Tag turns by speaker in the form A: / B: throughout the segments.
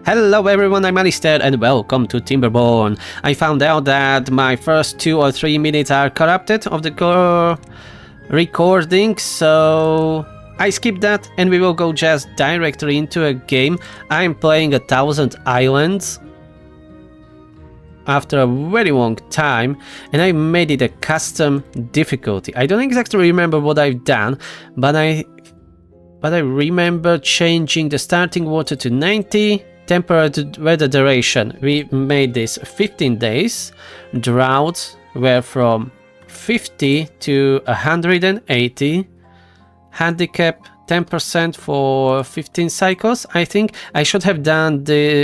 A: Hello everyone, I'm Alistair and welcome to Timberborn. I found out that my first 2 or 3 minutes are corrupted of the recording, so I skipped that and we will go just directly into a game. I'm playing 1,000 Islands after a very long time, and I made it a custom difficulty. I don't exactly remember what I've done, but I remember changing the starting water to 90. Temporary weather duration, we made this 15 days. Droughts were from 50 to 180. Handicap 10% for 15 cycles. I think I should have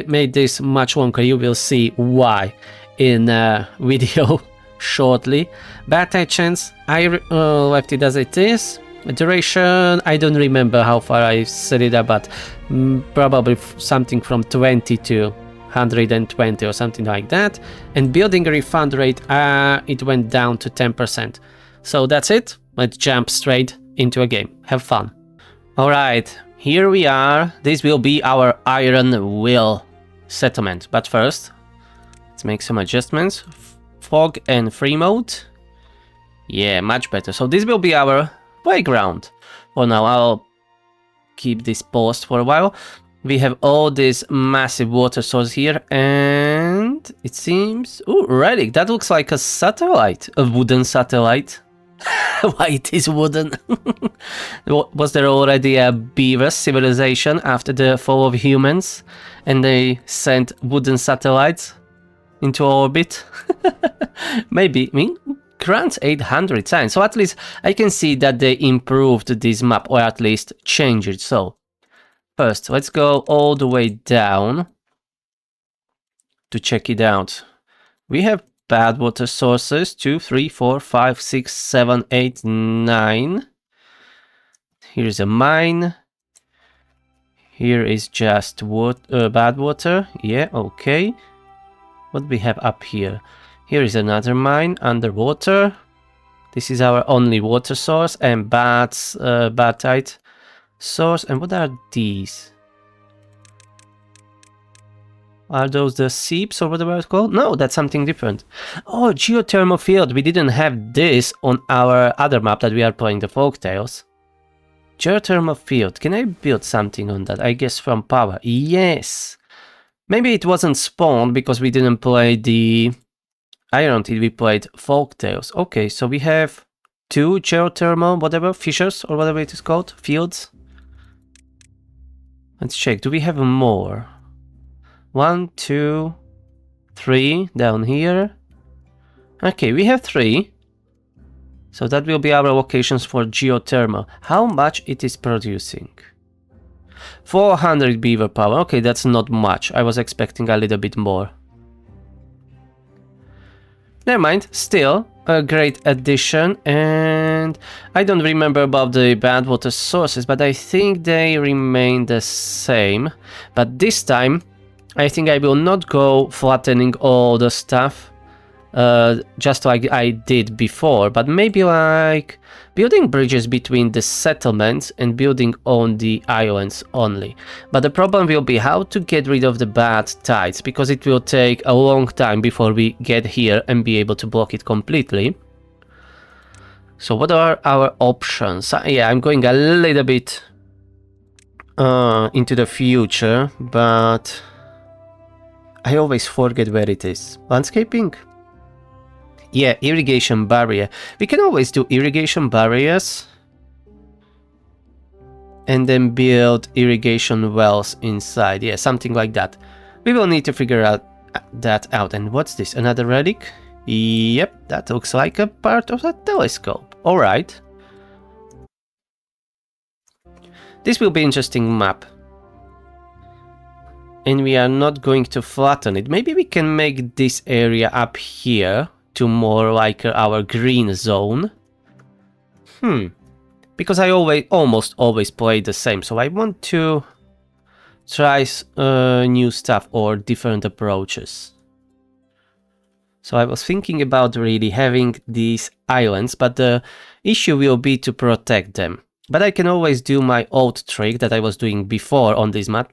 A: made this much longer. You will see why in a video shortly. Battle chance, I left it as it is. Duration, I don't remember how far I set it up, but probably something from 20 to 120 or something like that. And building refund rate, it went down to 10%. So that's it. Let's jump straight into a game. Have fun. Alright, here we are. This will be our Iron Will settlement. But first, let's make some adjustments. Fog and free mode. Yeah, much better. So this will be our playground. For now, I'll keep this paused for a while. We have all this massive water source here, and it seems... Oh, relic, that looks like a satellite, a wooden satellite. Why it is wooden? Was there already a beaver civilization after the fall of humans, and they sent wooden satellites into orbit? Maybe, I mean... grants 800 signs, so at least I can see that they improved this map, or at least changed it. So first, let's go all the way down to check it out. We have bad water sources, 2, 3, 4, 5, 6, 7, 8, 9. Here's a mine. Here is just bad water. Yeah, okay. What do we have up here? Here is another mine underwater. This is our only water source, and batite source. And what are these? Are those the seeps or whatever it's called? No, that's something different. Oh, geothermal field. We didn't have this on our other map that we are playing, the Folktales. Geothermal field. Can I build something on that? I guess from power. Yes. Maybe it wasn't spawned because we didn't play the... I don't think we played Folktales. Okay, so we have 2 geothermal, whatever, fissures or whatever it is called, fields. Let's check. Do we have more? 1, 2, 3 down here. Okay, we have 3. So that will be our locations for geothermal. How much it is producing? 400 beaver power. Okay, that's not much. I was expecting a little bit more. Never mind, still a great addition, and I don't remember about the bad water sources, but I think they remain the same. But this time, I think I will not go flattening all the stuff, just like I did before, but maybe like building bridges between the settlements and building on the islands only. But the problem will be how to get rid of the bad tides, because it will take a long time before we get here and be able to block it completely. So what are our options? Yeah, I'm going a little bit into the future, but I always forget where it is. Landscaping? Yeah, irrigation barrier. We can always do irrigation barriers and then build irrigation wells inside. Yeah, something like that. We will need to figure that out. And what's this? Another relic? Yep, that looks like a part of a telescope. Alright. This will be an interesting map. And we are not going to flatten it. Maybe we can make this area up here to more like our green zone. Because I almost always play the same, so I want to try new stuff or different approaches. So I was thinking about really having these islands, but the issue will be to protect them. But I can always do my old trick that I was doing before on this map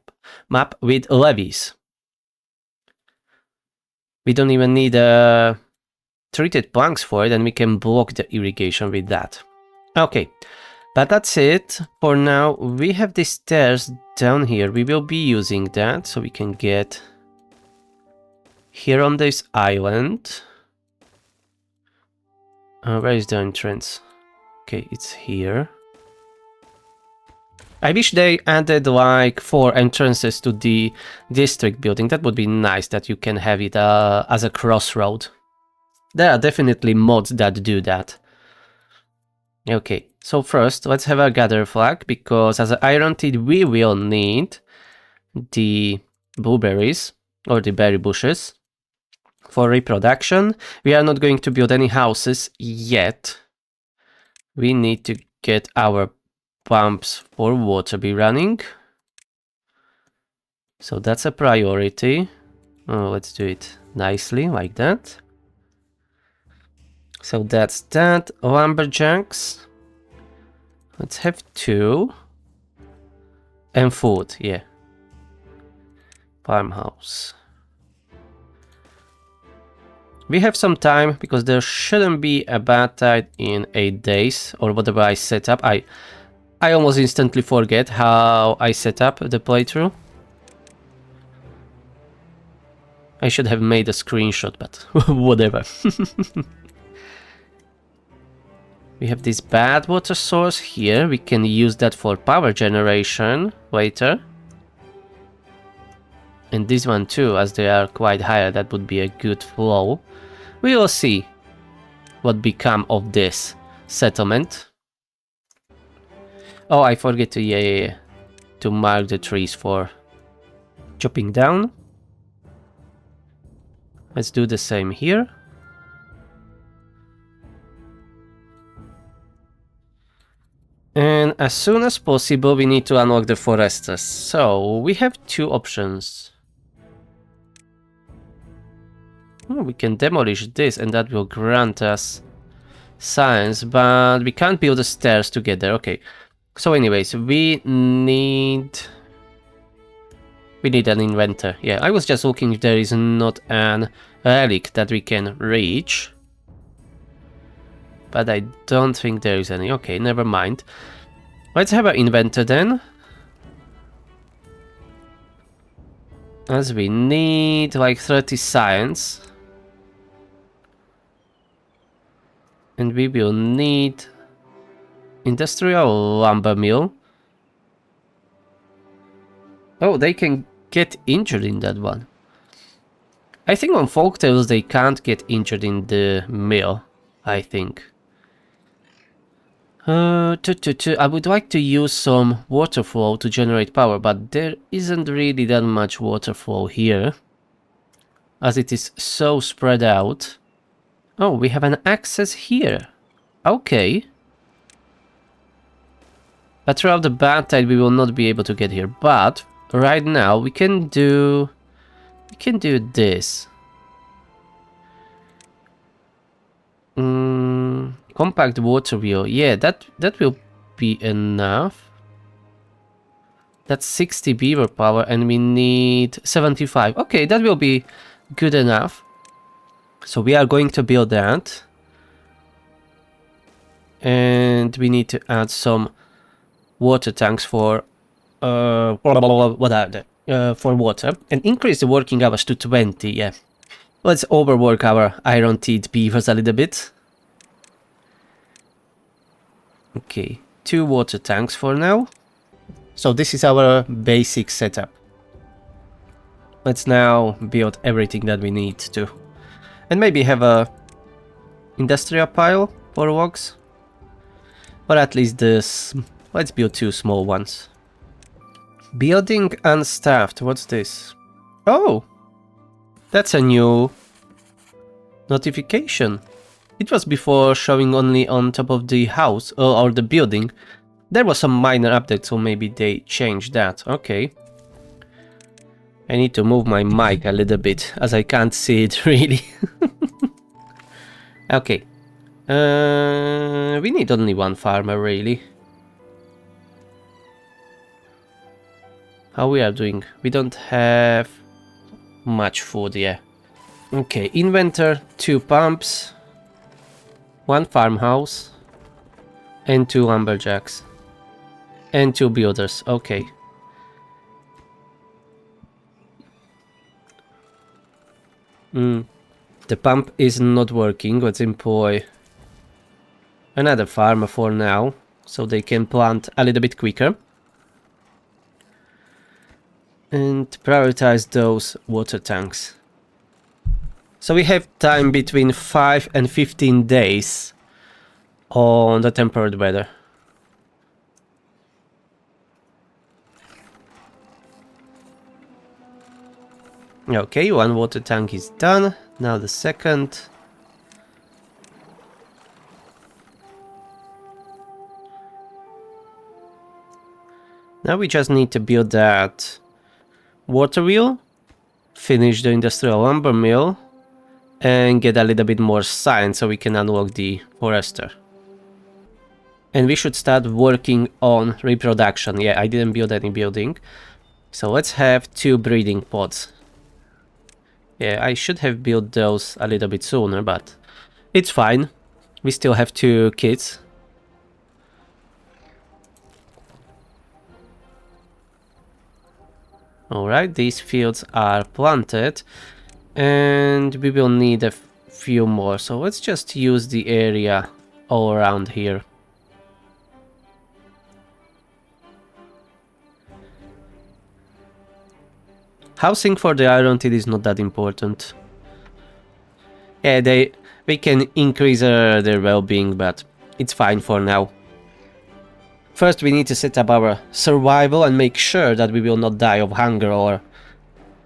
A: with levees. We don't even need treated planks for it, and we can block the irrigation with that. Okay, but that's it for now. We have these stairs down here. We will be using that so we can get here on this island. Where is the entrance? Okay, it's here. I wish they added like 4 entrances to the district building. That would be nice, that you can have it as a crossroad. There are definitely mods that do that. Okay, so first let's have a gather flag, because as an iron teeth we will need the blueberries or the berry bushes for reproduction. We are not going to build any houses yet. We need to get our pumps for water be running. So that's a priority. Let's do it nicely like that. So that's that. Lumberjacks. Let's have 2. And food, yeah. Farmhouse. We have some time, because there shouldn't be a bad tide in 8 days, or whatever I set up. I almost instantly forget how I set up the playthrough. I should have made a screenshot, but whatever. We have this bad water source here. We can use that for power generation later. And this one too, as they are quite higher, that would be a good flow. We will see what become of this settlement. Oh, I forget to to mark the trees for chopping down. Let's do the same here. And as soon as possible we need to unlock the foresters. So we have 2 options. We can demolish this and that will grant us science, but we can't build the stairs together. Okay. So anyways, we need an inventor. Yeah, I was just looking if there is not an relic that we can reach. But I don't think there is any. Okay, never mind. Let's have an inventor then. As we need like 30 science. And we will need industrial lumber mill. Oh, they can get injured in that one. I think on folktales they can't get injured in the mill, I think. I would like to use some water flow to generate power, but there isn't really that much water flow here, as it is so spread out. Oh, we have an access here. Okay. But throughout the bad tide we will not be able to get here. But right now we can do this. Compact water wheel. Yeah, that will be enough. That's 60 beaver power and we need 75. Okay, that will be good enough. So we are going to build that. And we need to add some water tanks for what are they? For water, and increase the working hours to 20. Yeah, let's overwork our iron teeth beavers a little bit. Okay, 2 water tanks for now. So this is our basic setup. Let's now build everything that we need to, and maybe have a industrial pile for logs, or at least this. Let's build 2 small ones. Building unstaffed. What's this? Oh, that's a new notification. It was before showing only on top of the house or the building. There was some minor update, so maybe they changed that. Okay. I need to move my mic a little bit as I can't see it really. Okay. We need only 1 farmer really. How we are doing? We don't have much food yet. Okay, inventor, 2 pumps, 1 farmhouse, and 2 lumberjacks, and 2 builders. Okay. The pump is not working. Let's employ another farmer for now, so they can plant a little bit quicker. And prioritize those water tanks. So we have time between 5 and 15 days on the temperate weather. Okay, 1 water tank is done. Now the second. Now we just need to build that water wheel, finish the industrial lumber mill, and get a little bit more science so we can unlock the forester. And we should start working on reproduction. Yeah, I didn't build any building. So let's have 2 breeding pods. Yeah, I should have built those a little bit sooner, but it's fine. We still have 2 kids. Alright, these fields are planted. And we will need a few more. So let's just use the area all around here. Housing for the iron teeth is not that important. Yeah, they can increase their well-being, but it's fine for now. First we need to set up our survival and make sure that we will not die of hunger or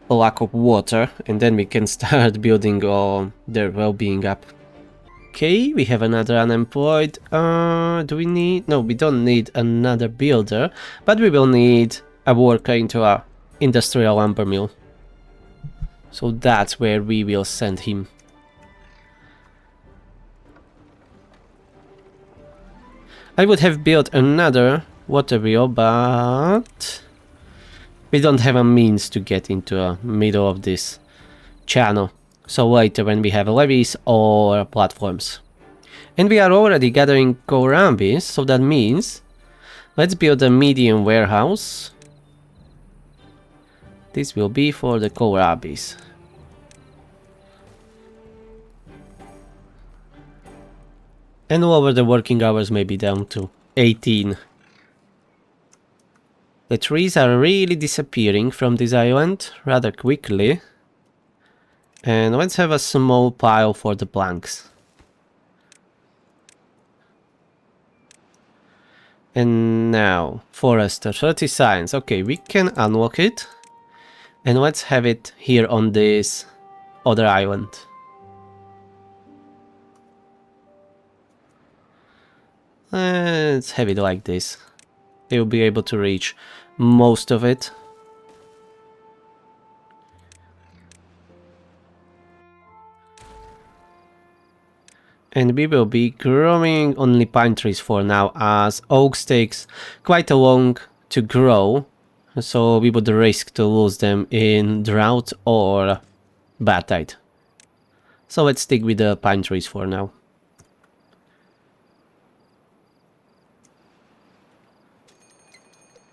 A: lack of water, and then we can start building their well-being up. Okay, we have another unemployed. Do we need... No, we don't need another builder, but we will need a worker into our industrial lumber mill. So that's where we will send him. I would have built another water wheel, but we don't have a means to get into the middle of this channel. So later when we have levees or platforms. And we are already gathering kohlrabies, so that means let's build a medium warehouse. This will be for the kohlrabies. And lower the working hours maybe down to 18. The trees are really disappearing from this island rather quickly. And let's have a small pile for the planks. And now, forester, 30 science. Okay, we can unlock it. And let's have it here on this other island. Let's have it like this. You'll be able to reach most of it. And we will be growing only pine trees for now, as oaks takes quite a long to grow. So we would risk to lose them in drought or bad tide. So let's stick with the pine trees for now.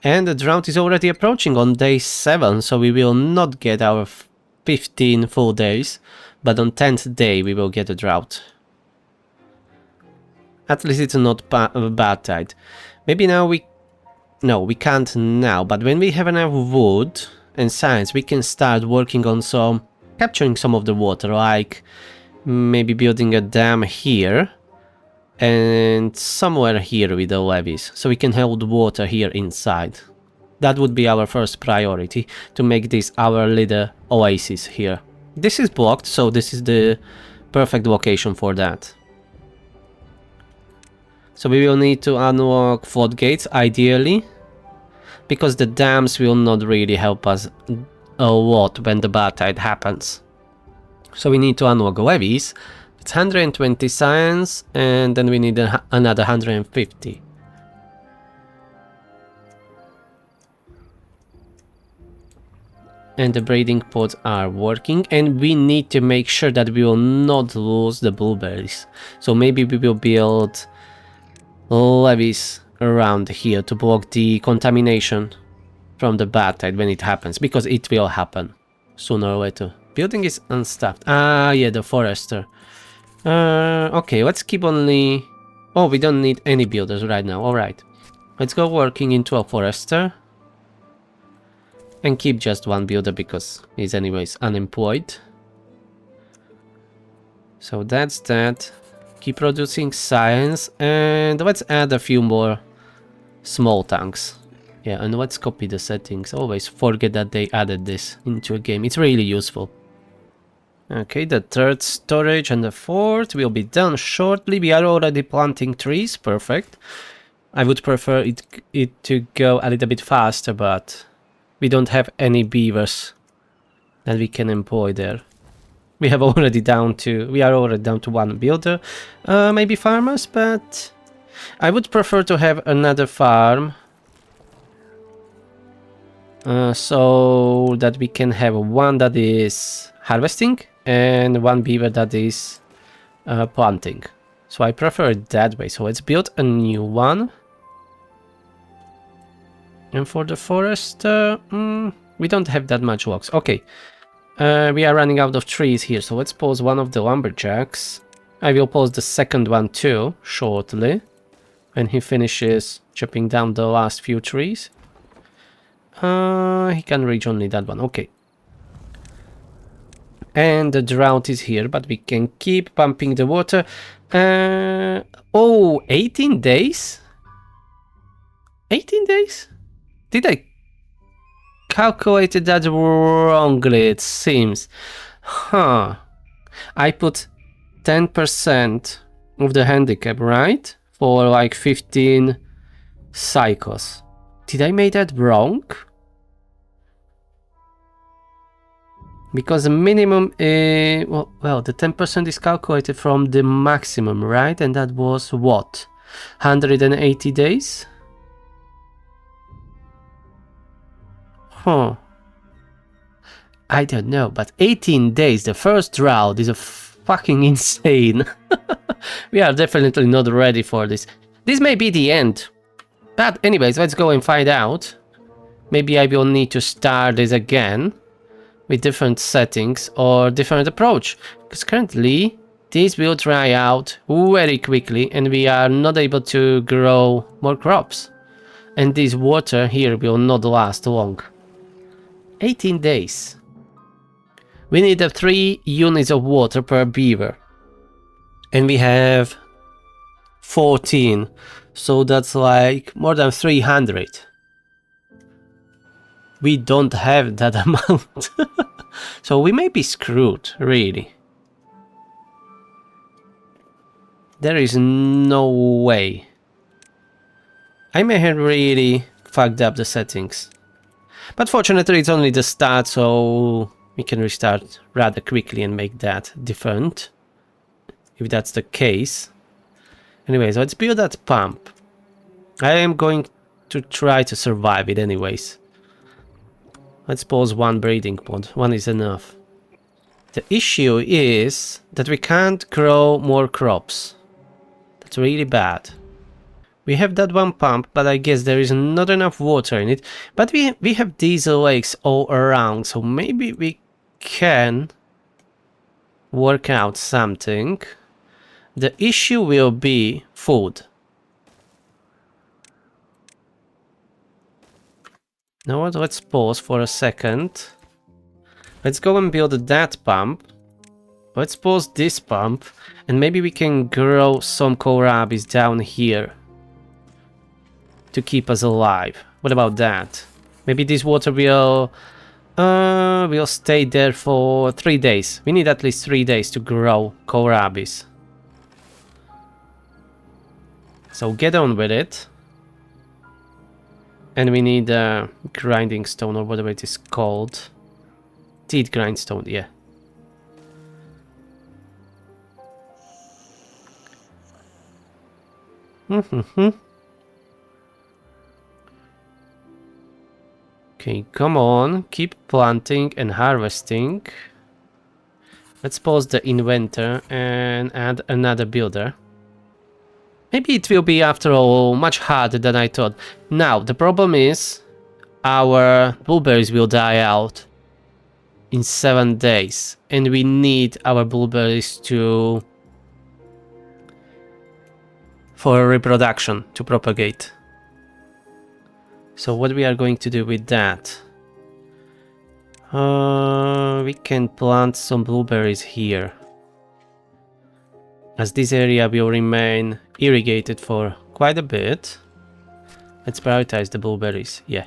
A: And the drought is already approaching on day 7, so we will not get our 15 full days, but on 10th day we will get a drought. At least it's not bad tide. Maybe now no, we can't now, but when we have enough wood and science, we can start working on capturing some of the water, like maybe building a dam here and somewhere here with the levees, so we can hold water here inside. That would be our first priority, to make this our little oasis here. This is blocked, so this is the perfect location for that. So we will need to unlock floodgates, ideally, because the dams will not really help us a lot when the bad tide happens. So we need to unlock levees. It's 120 science, and then we need another 150. and the breeding pods are working, and we need to make sure that we will not lose the blueberries. So maybe we will build levees around here to block the contamination from the bad tide when it happens, because it will happen sooner or later. Building is unstaffed. Ah, yeah, the forester. Okay, let's keep only... Oh, we don't need any builders right now. Alright. Let's go working into a forester. And keep just one builder because he's anyways unemployed. So that's that. Keep producing science. And let's add a few more small tanks. Yeah, and let's copy the settings. Always forget that they added this into a game. It's really useful. Okay, the third storage and the fourth will be done shortly. We are already planting trees. Perfect. I would prefer it to go a little bit faster, but we don't have any beavers that we can employ there. We are already down to one builder. Maybe farmers, but I would prefer to have another farm. So that we can have one that is harvesting and one beaver that is planting. So I prefer it that way. So let's build a new one. And for the forest, we don't have that much logs. Okay, we are running out of trees here, so let's pause one of the lumberjacks. I will pause the second one too, shortly, when he finishes chopping down the last few trees. He can reach only that one, okay. And the drought is here, but we can keep pumping the water. Oh, 18 days? 18 days? Did I calculated that wrongly, it seems. Huh. I put 10% of the handicap, right? For like 15 cycles. Did I make that wrong? Because the minimum, well, the 10% is calculated from the maximum, right? And that was what? 180 days? Huh. I don't know, but 18 days, the first drought is a fucking insane. We are definitely not ready for this. This may be the end. But anyways, let's go and find out. Maybe I will need to start this again with different settings or different approach. Because currently, this will dry out very quickly and we are not able to grow more crops. And this water here will not last long. 18 days. We need 3 units of water per beaver. And we have 14. So that's like more than 300. We don't have that amount. So we may be screwed, really. There is no way. I may have really fucked up the settings. But fortunately it's only the start, so we can restart rather quickly and make that different. If that's the case. Anyways, let's build that pump. I am going to try to survive it anyways. Let's pause one breeding pod. One is enough. The issue is that we can't grow more crops. That's really bad. We have that one pump, but I guess there is not enough water in it. But we have these lakes all around, so maybe we can work out something. The issue will be food. Now what? Let's pause for a second. Let's go and build that pump. Let's pause this pump, and maybe we can grow some kohlrabis down here to keep us alive. What about that? Maybe this water will stay there for 3 days. We need at least 3 days to grow kohlrabis. So get on with it. And we need a grinding stone or whatever it is called. Teeth grindstone, yeah. Okay, come on. Keep planting and harvesting. Let's pause the inventor and add another builder. Maybe it will be, after all, much harder than I thought. Now, the problem is our blueberries will die out in 7 days. And we need our blueberries for reproduction, to propagate. So what we are going to do with that? We can plant some blueberries here, as this area will remain irrigated for quite a bit. Let's prioritize the blueberries. Yeah.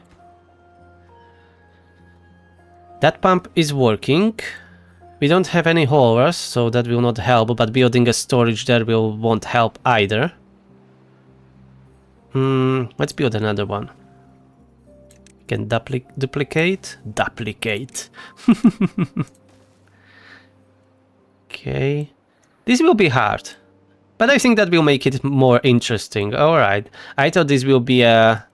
A: That pump is working. We don't have any haulers, so that will not help, but building a storage there won't help either. Let's build another one. Can duplicate. Okay, this will be hard, but I think that will make it more interesting. All right, I thought this will be a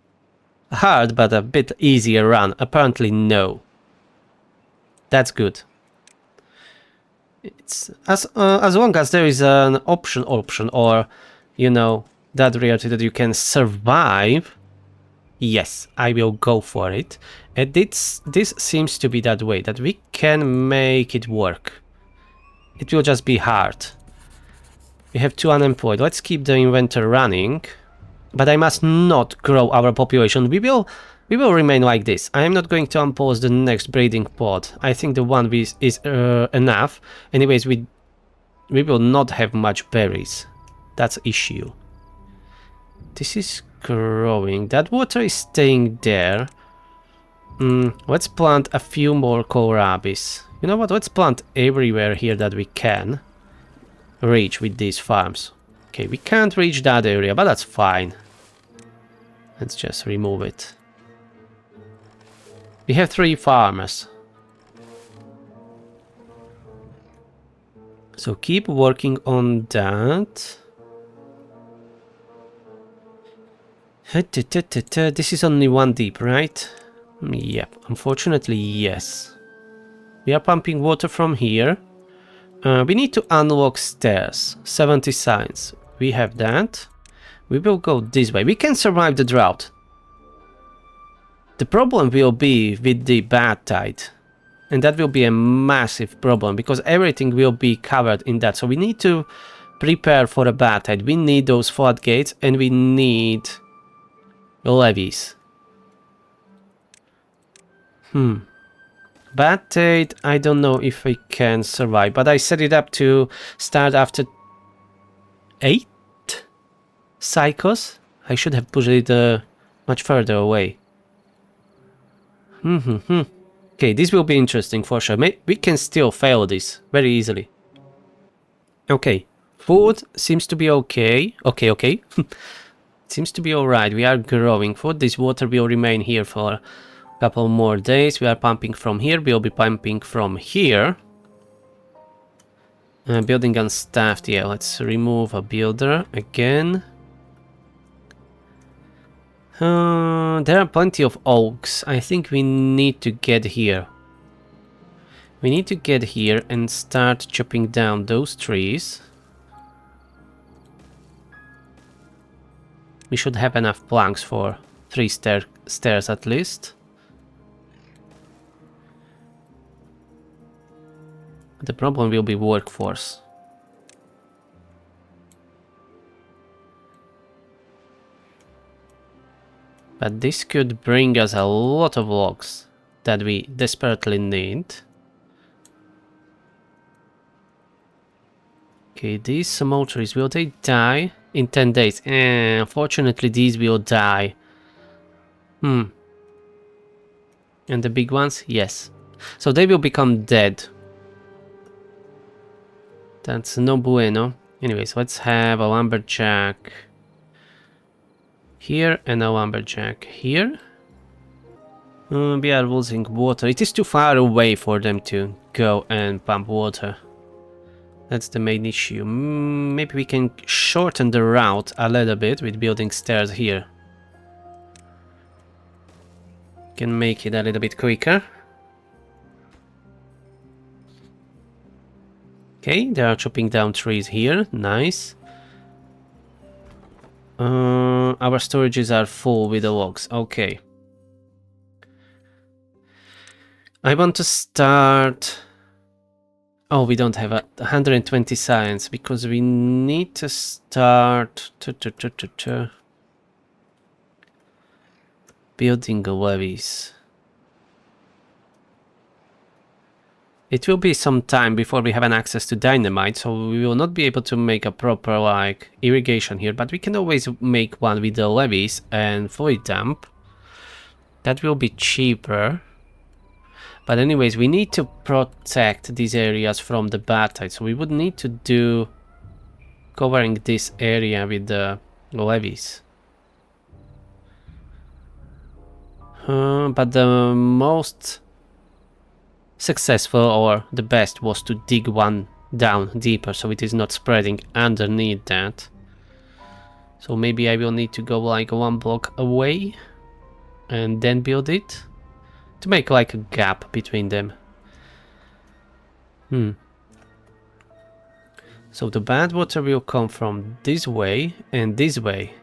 A: hard but a bit easier run. Apparently no. That's good. It's as long as there is an option, or you know, that reality that you can survive. Yes, I will go for it. And this seems to be that way, that we can make it work. It will just be hard. We have 2 unemployed. Let's keep the inventor running. But I must not grow our population. We will remain like this. I am not going to unpause the next breeding pod. I think the one is enough. Anyways, we will not have much berries. That's issue. This is growing. That water is staying there. Let's plant a few more kohlrabis. You know what? Let's plant everywhere here that we can reach with these farms. Okay, we can't reach that area, but that's fine. Let's just remove it. We have 3 farmers. So keep working on that. This is only 1 deep, right? Yep, unfortunately, yes. We are pumping water from here. We need to unlock stairs. 70 signs. We have that. We will go this way. We can survive the drought. The problem will be with the bad tide. And that will be a massive problem, because everything will be covered in that. So we need to prepare for a bad tide. We need those floodgates, and we need levees. Bad tide, I don't know if I can survive, but I set it up to start after 8 cycles. I should have pushed it much further away. Okay, this will be interesting for sure. We can still fail this very easily. Okay, food seems to be okay. Okay. Seems to be alright. We are growing food. This water will remain here for a couple more days. We are pumping from here. We'll be pumping from here. Building unstaffed. Yeah, let's remove a builder again. There are plenty of oaks. I think we need to get here. We need to get here and start chopping down those trees. We should have enough planks for 3 stairs at least. The problem will be workforce. But this could bring us a lot of logs that we desperately need. Okay, these small trees, will they die in 10 days? Unfortunately, these will die. And the big ones? Yes. So they will become dead. That's no bueno. Anyways, let's have a lumberjack here and a lumberjack here. We are losing water. It is too far away for them to go and pump water. That's the main issue. Maybe we can shorten the route a little bit with building stairs here. Can make it a little bit quicker. Okay, they are chopping down trees here. Nice. Our storages are full with the logs. Okay. I want to start... Oh, we don't have 120 science because we need to start building levees. It will be some time before we have an access to dynamite, so we will not be able to make a proper like irrigation here, but we can always make one with the levees and fluid dump. That will be cheaper. But anyways, we need to protect these areas from the bad tide, so we would need to do covering this area with the levees. But the most successful or the best was to dig one down deeper so it is not spreading underneath that. So maybe I will need to go like 1 block away and then build it to make like a gap between them. So the bad water will come from this way and this way.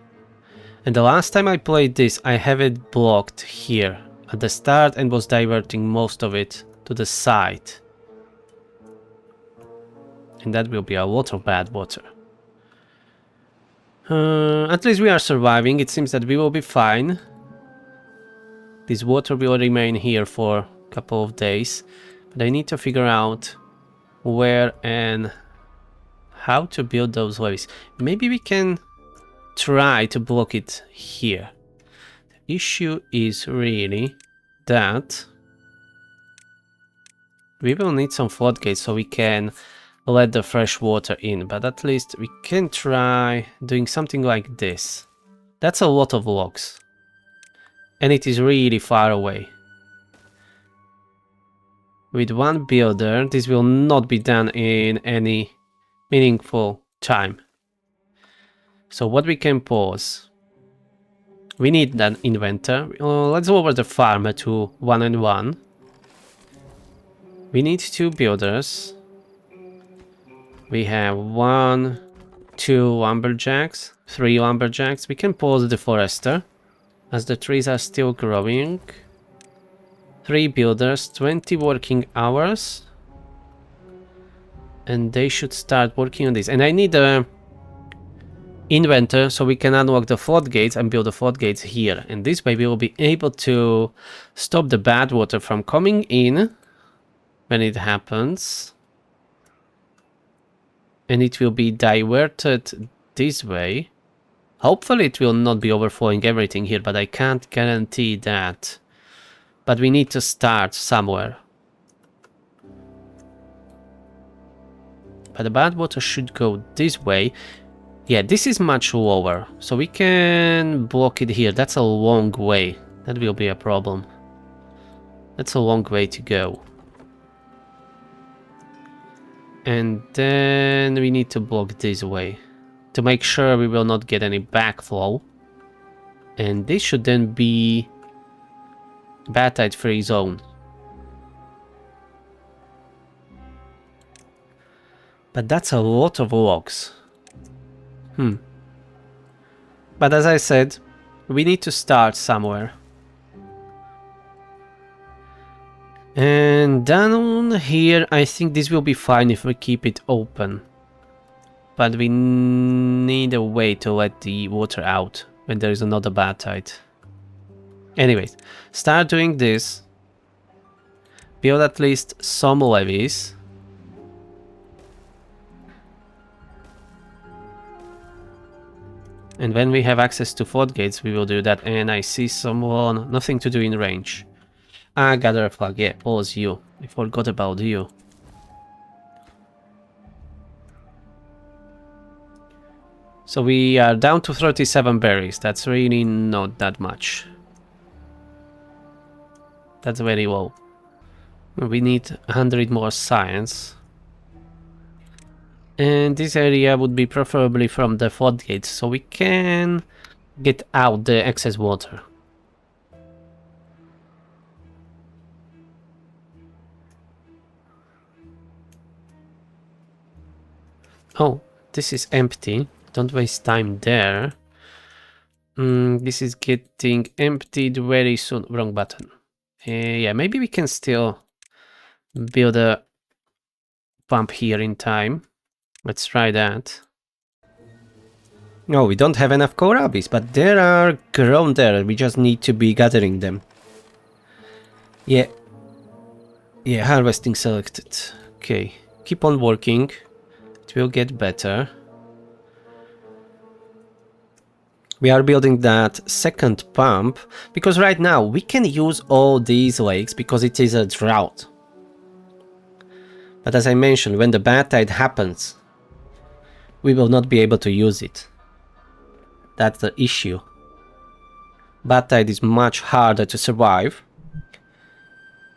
A: And the last time I played this, I have it blocked here at the start and was diverting most of it to the side. And that will be a lot of bad water. At least we are surviving. It seems that we will be fine. This water will remain here for a couple of days. But I need to figure out where and how to build those levees. Maybe we can try to block it here. The issue is really that we will need some floodgates so we can let the fresh water in, but at least we can try doing something like this. That's a lot of logs, and it is really far away. With one builder, this will not be done in any meaningful time. So what we can pause, we need an inventor. Let's lower the farmer to 1 and 1. We need 2 builders. We have 1, 2 lumberjacks, 3 lumberjacks. We can pause the forester as the trees are still growing. 3 builders, 20 working hours. And they should start working on this. And I need a inventor so we can unlock the floodgates and build the floodgates here. And this way we will be able to stop the bad water from coming in when it happens. And it will be diverted this way. Hopefully it will not be overflowing everything here, but I can't guarantee that. But we need to start somewhere. But the bad water should go this way. Yeah, this is much lower, so we can block it here. That's a long way. That will be a problem. That's a long way to go. And then we need to block this way to make sure we will not get any backflow. And this should then be bad tide free zone. But that's a lot of logs. But as I said, we need to start somewhere. And down here, I think this will be fine if we keep it open. But we need a way to let the water out when there is another bad tide. Anyways, start doing this. Build at least some levees. And when we have access to floodgates, we will do that. And I see someone, nothing to do in range. Ah, gather a flag, yeah, pause you. I forgot about you. So we are down to 37 berries. That's really not that much. That's very low. We need 100 more science. And this area would be preferably from the floodgates, so we can get out the excess water. Oh, this is empty. Don't waste time there. This is getting emptied very soon. Wrong button. Yeah, maybe we can still build a pump here in time. Let's try that. No, we don't have enough kohlrabies, but there are grown there. We just need to be gathering them. Yeah. Yeah, harvesting selected. Okay, keep on working. It will get better. We are building that second pump because right now we can use all these lakes because it is a drought. But as I mentioned, when the bad tide happens, we will not be able to use it. That's the issue. Bad tide is much harder to survive.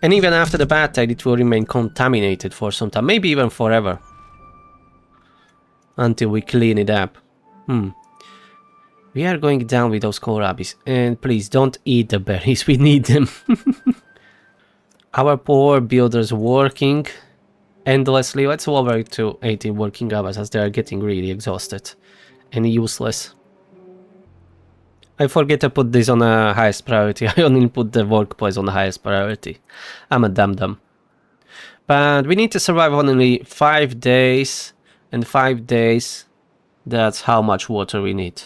A: And even after the bad tide, it will remain contaminated for some time, maybe even forever. Until we clean it up. We are going down with those kohlrabies. And please don't eat the berries, we need them. Our poor builders working endlessly. Let's lower it to 18 working hours as they are getting really exhausted and useless. I forget to put this on the highest priority. I only put the workplace on the highest priority. I'm a dum-dum. But we need to survive only 5 days. And 5 days, that's how much water we need.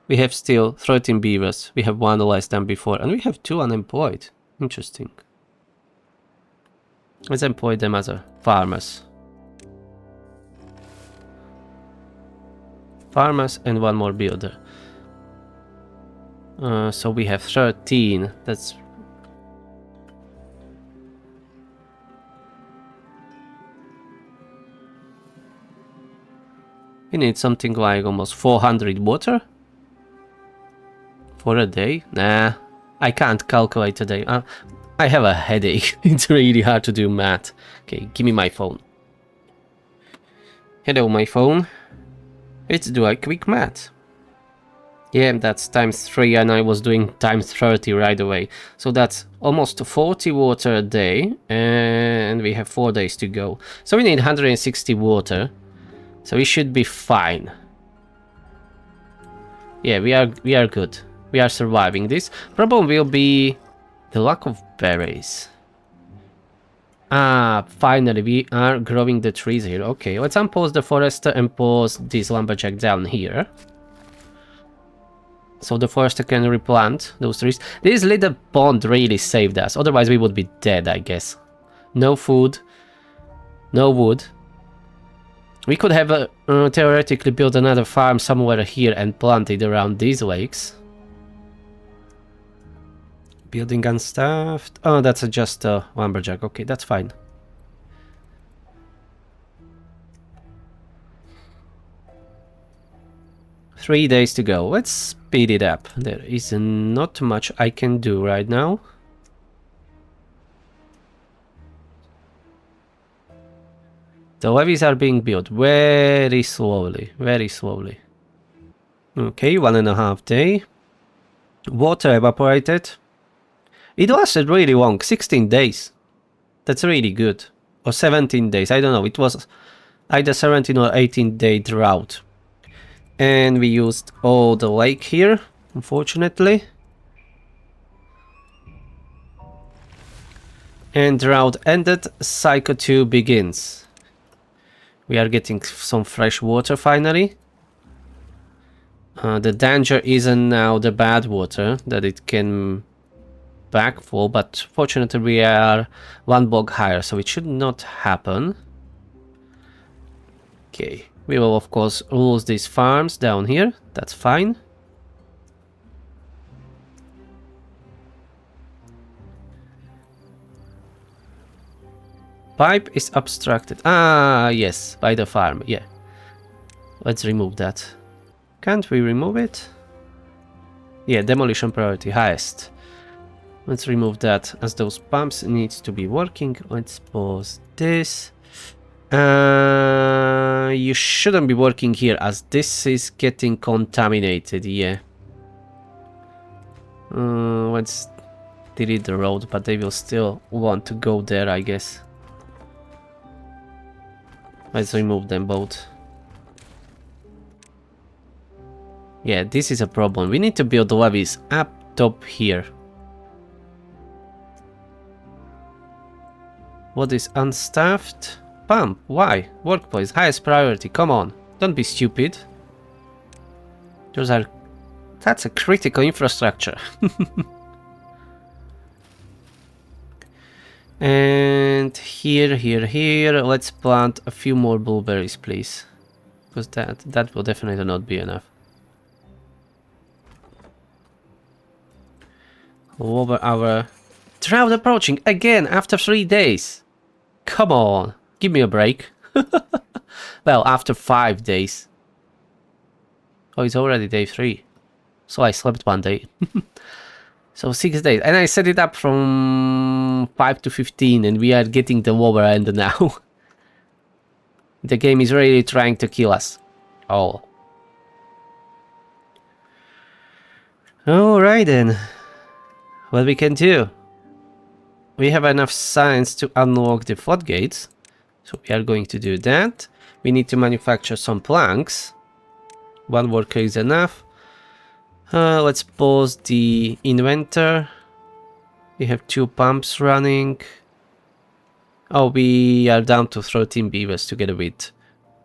A: We have still 13 beavers. We have 1 less than before. And we have 2 unemployed. Interesting. Let's employ them as farmers. Farmers and 1 more builder. So we have 13. That's... We need something like almost 400 water? For a day? Nah, I can't calculate today. I have a headache. It's really hard to do math. Okay, give me my phone. Hello, my phone. Let's do a quick math. Yeah, that's times 3 and I was doing times 30 right away. So that's almost 40 water a day and we have 4 days to go. So we need 160 water. So we should be fine. Yeah, we are good. We are surviving this. Problem will be the lack of berries. Finally we are growing the trees here. Okay, let's unpause the forester and pause this lumberjack down here. So the forester can replant those trees. This little pond really saved us. Otherwise we would be dead, I guess. No food. No wood. We could have theoretically built another farm somewhere here and plant it around these lakes. Building unstaffed. Oh, that's just a lumberjack. Okay, that's fine. Three days to go. Let's speed it up. There is not much I can do right now. The levees are being built very slowly, very slowly. Okay, 1.5 days. Water evaporated. It lasted really long, 16 days. That's really good. Or 17 days, I don't know. It was either 17 or 18 day drought. And we used all the lake here, unfortunately. And drought ended, cycle 2 begins. We are getting some fresh water finally. The danger isn't now the bad water that it can backfall, but fortunately we are 1 block higher, so it should not happen. Okay, we will of course lose these farms down here, that's fine. Pipe is obstructed. Ah, yes, by the farm, yeah. Let's remove that. Can't we remove it? Yeah, demolition priority, highest. Let's remove that as those pumps need to be working. Let's pause this. You shouldn't be working here as this is getting contaminated, yeah. Let's delete the road, but they will still want to go there, I guess. Let's remove them both. Yeah, this is a problem. We need to build levees up top here. What is unstaffed? Pump. Why? Workplace. Highest priority. Come on. Don't be stupid. That's a critical infrastructure. And here. Let's plant a few more blueberries, please. Because that will definitely not be enough. Over our drought approaching again after 3 days. Come on, give me a break. Well, after 5 days. Oh, it's already day 3. So I slept 1 day. So 6 days. And I set it up from 5 to 15 and we are getting the lower end now. The game is really trying to kill us. Oh. Alright then. What we can do? We have enough science to unlock the floodgates. So we are going to do that. We need to manufacture some planks. 1 worker is enough. Let's pause the inventor. We have 2 pumps running. Oh, we are down to 13 beavers together with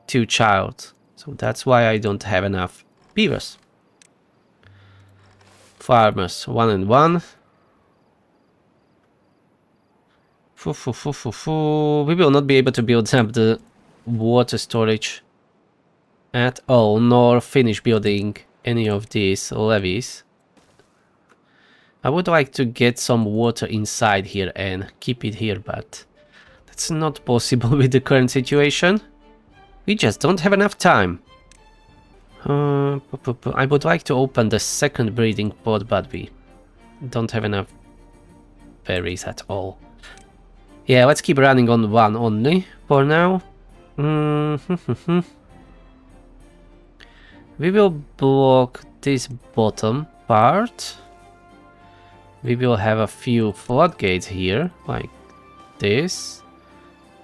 A: 2 child. So that's why I don't have enough beavers. Farmers, 1 and 1. We will not be able to build up the water storage at all, nor finish building any of these levees. I would like to get some water inside here and keep it here, but that's not possible with the current situation. We just don't have enough time. I would like to open the second breeding pod, but we don't have enough berries at all. Yeah, let's keep running on 1 only for now. We will block this bottom part. We will have a few floodgates here, like this.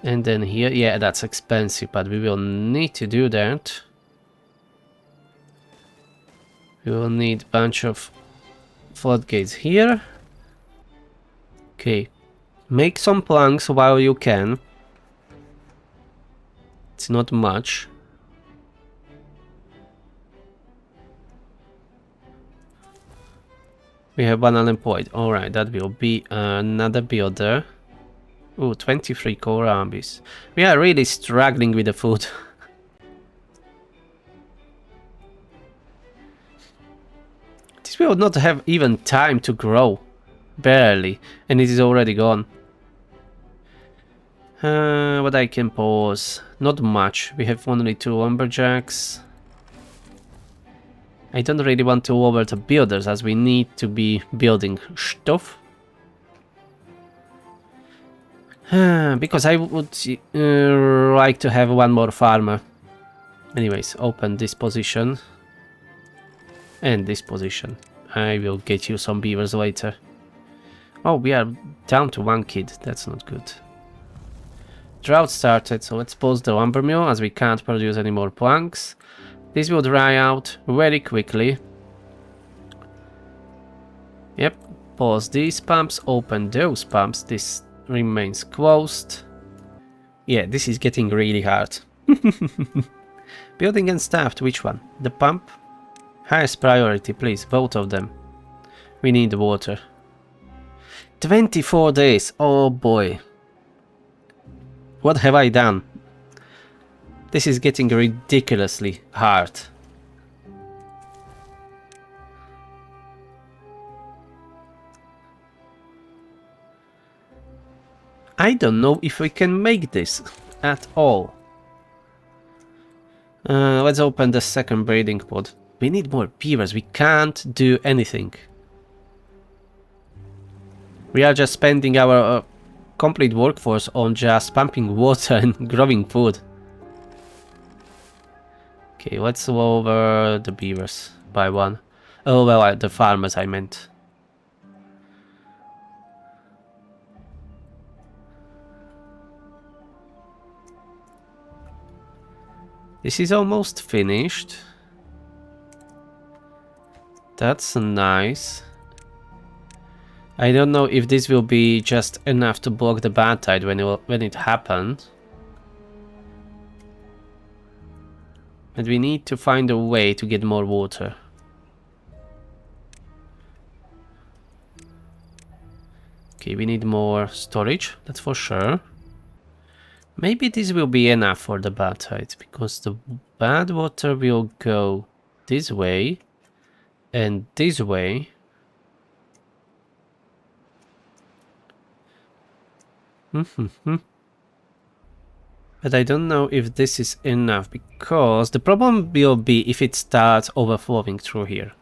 A: And then here, yeah, that's expensive, but we will need to do that. We will need a bunch of floodgates here. Okay. Make some planks while you can. It's not much. We have 1 unemployed. Alright, that will be another builder. Ooh, 23 korambis. We are really struggling with the food. This will not have even time to grow. Barely. And it is already gone. What I can pause? Not much. We have only 2 lumberjacks. I don't really want to over the builders as we need to be building stuff. Because I would like to have 1 more farmer. Anyways, open this position. And this position. I will get you some beavers later. Oh, we are down to 1 kid. That's not good. Drought started, so let's pause the lumber mill as we can't produce any more planks. This will dry out very quickly. Yep, pause these pumps, open those pumps. This remains closed. Yeah, this is getting really hard. Building and staffed, which one? The pump? Highest priority, please, both of them. We need water. 24 days, oh boy. What have I done? This is getting ridiculously hard. I don't know if we can make this at all. Let's open the second breeding pod. We need more beavers. We can't do anything. We are just spending our complete workforce on just pumping water and growing food. Okay, let's lower the beavers by 1. Oh, well, the farmers I meant. This is almost finished. That's nice. I don't know if this will be just enough to block the bad tide when it happens. And we need to find a way to get more water. Okay, we need more storage, that's for sure. Maybe this will be enough for the bad tide, because the bad water will go this way and this way. But I don't know if this is enough, because the problem will be if it starts overflowing through here.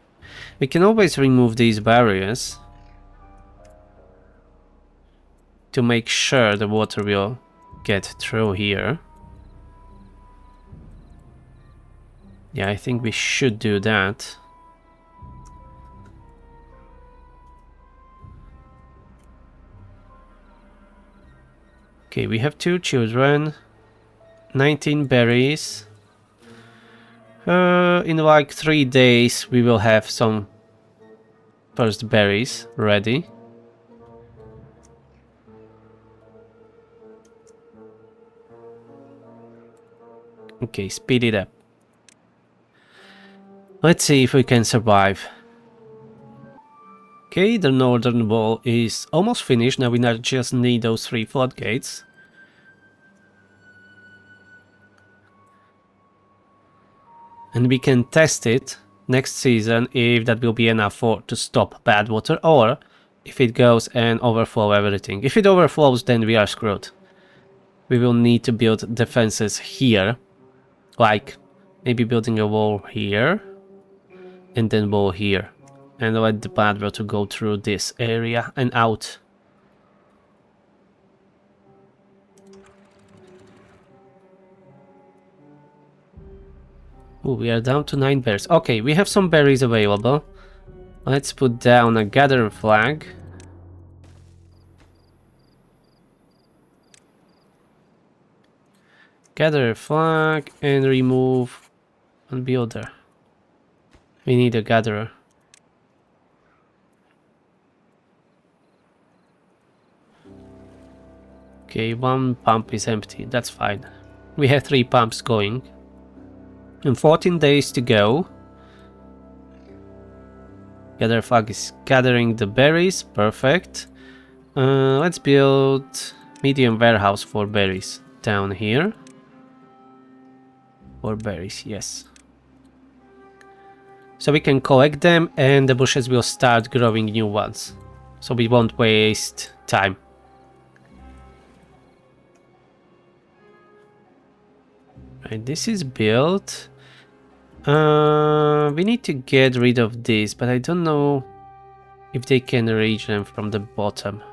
A: We can always remove these barriers to make sure the water will get through here. Yeah, I think we should do that. Okay, we have 2 children, 19 berries. In like 3 days we will have some first berries ready. Okay, speed it up. Let's see if we can survive. Okay, the northern wall is almost finished. Now we just need those 3 floodgates. And we can test it next season if that will be enough to stop bad water, or if it goes and overflow everything. If it overflows, then we are screwed. We will need to build defenses here. Like maybe building a wall here and then wall here, and let the bad water go through this area and out. Ooh, we are down to 9 berries. Okay, we have some berries available. Let's put down a gatherer flag. Gatherer flag and remove one builder. We need a gatherer. Okay, 1 pump is empty. That's fine. We have 3 pumps going. And 14 days to go. Gatherer flag is gathering the berries. Perfect. Let's build medium warehouse for berries down here. For berries, yes. So we can collect them and the bushes will start growing new ones. So we won't waste time. Right, this is built. We need to get rid of this, but I don't know if they can reach them from the bottom.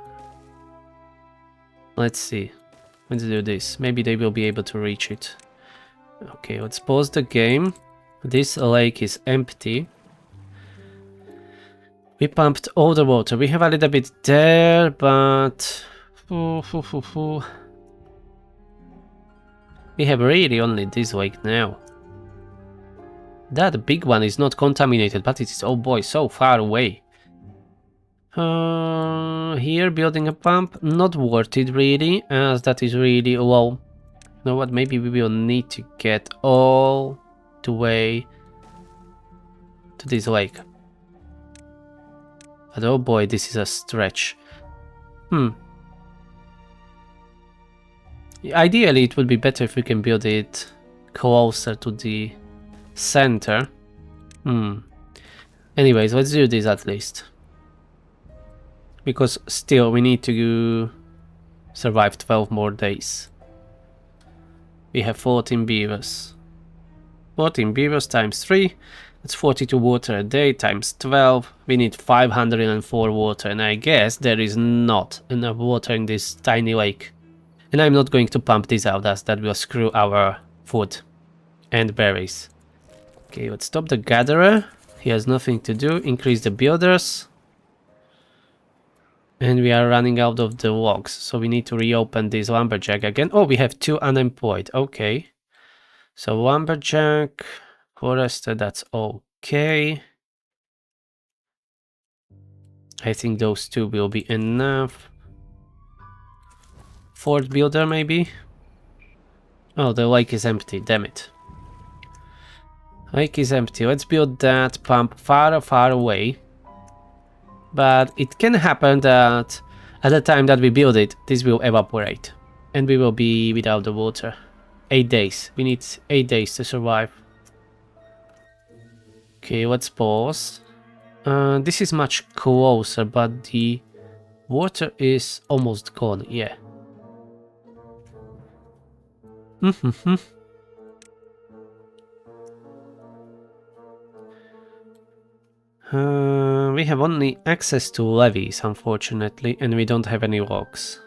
A: Let's see. Let's do this. Maybe they will be able to reach it. Okay, let's pause the game. This lake is empty. We pumped all the water. We have a little bit there, but we have really only this lake now. That big one is not contaminated, but it is, oh boy, so far away. Here building a pump, not worth it really, as that is really low. You know what, maybe we will need to get all the way to this lake. But oh boy, this is a stretch. Ideally, it would be better if we can build it closer to the center. Anyways, let's do this at least. Because still, we need to survive 12 more days. We have 14 beavers. 14 beavers times 3. That's 42 water a day times 12. We need 504 water, and I guess there is not enough water in this tiny lake. And I'm not going to pump this out, as that will screw our food and berries. Okay, let's stop the gatherer. He has nothing to do. Increase the builders. And we are running out of the logs, so we need to reopen this lumberjack again. Oh, we have 2 unemployed. Okay. So lumberjack, forester, that's okay. I think those two will be enough. Fort builder, maybe? Oh, the lake is empty, damn it. Lake is empty. Let's build that pump far, far away. But it can happen that at the time that we build it, this will evaporate. And we will be without the water. 8 days. We need 8 days to survive. Okay, let's pause. This is much closer, but the water is almost gone, yeah. We have only access to levees, unfortunately, and we don't have any logs.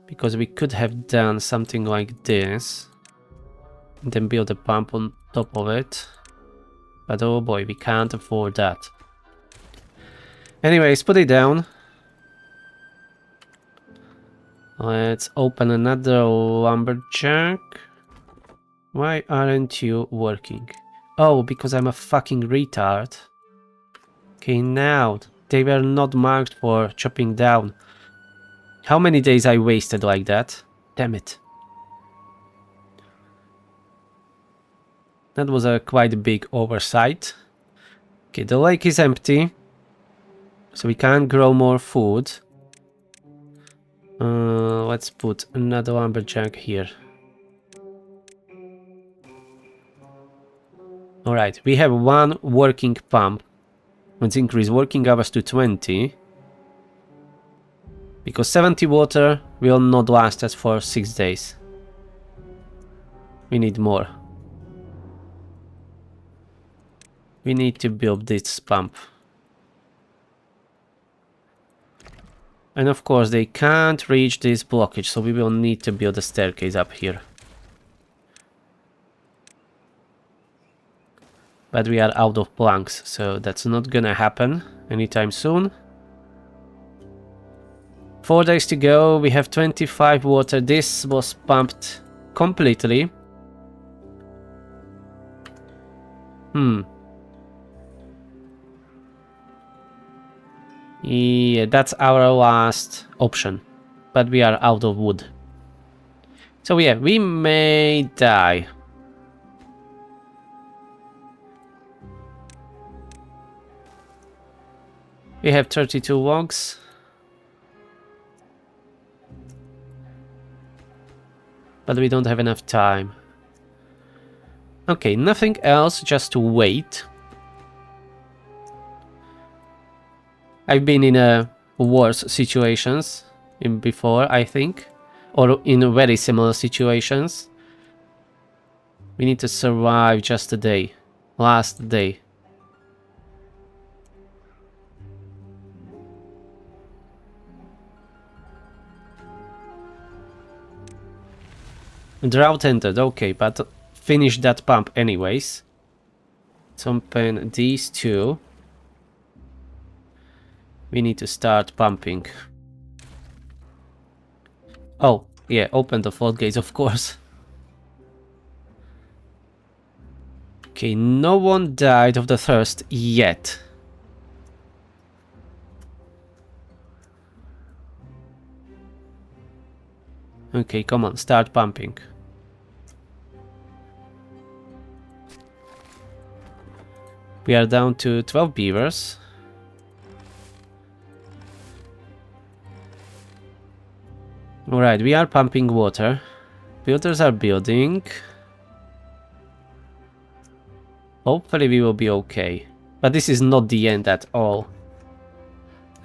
A: Because we could have done something like this, and then build a pump on top of it. But oh boy, we can't afford that. Anyways, put it down. Let's open another lumberjack. Why aren't you working? Oh, because I'm a fucking retard. Okay, now, they were not marked for chopping down. How many days I wasted like that? Damn it. That was a quite big oversight. Okay, the lake is empty. So we can't grow more food. Let's put another lumberjack here. Alright, we have one working pump. Let's increase working hours to 20. Because 70 water will not last us for 6 days. We need more. We need to build this pump. And of course they can't reach this blockage, so we will need to build a staircase up here. But we are out of planks, so that's not gonna happen anytime soon. 4 days to go, we have 25 water. This was pumped completely. Yeah, that's our last option. But we are out of wood. So yeah, we may die. We have 32 logs. But we don't have enough time. Okay, nothing else, just to wait. I've been in worse situations before, I think. Or in very similar situations. We need to survive just a day. Last day. Drought entered, okay, but finish that pump anyways. Let's open these two. We need to start pumping. Oh, yeah, open the floodgates, of course. Okay, no one died of the thirst yet. Okay, come on, start pumping. We are down to 12 beavers. Alright, we are pumping water. Builders are building. Hopefully we will be okay. But this is not the end at all.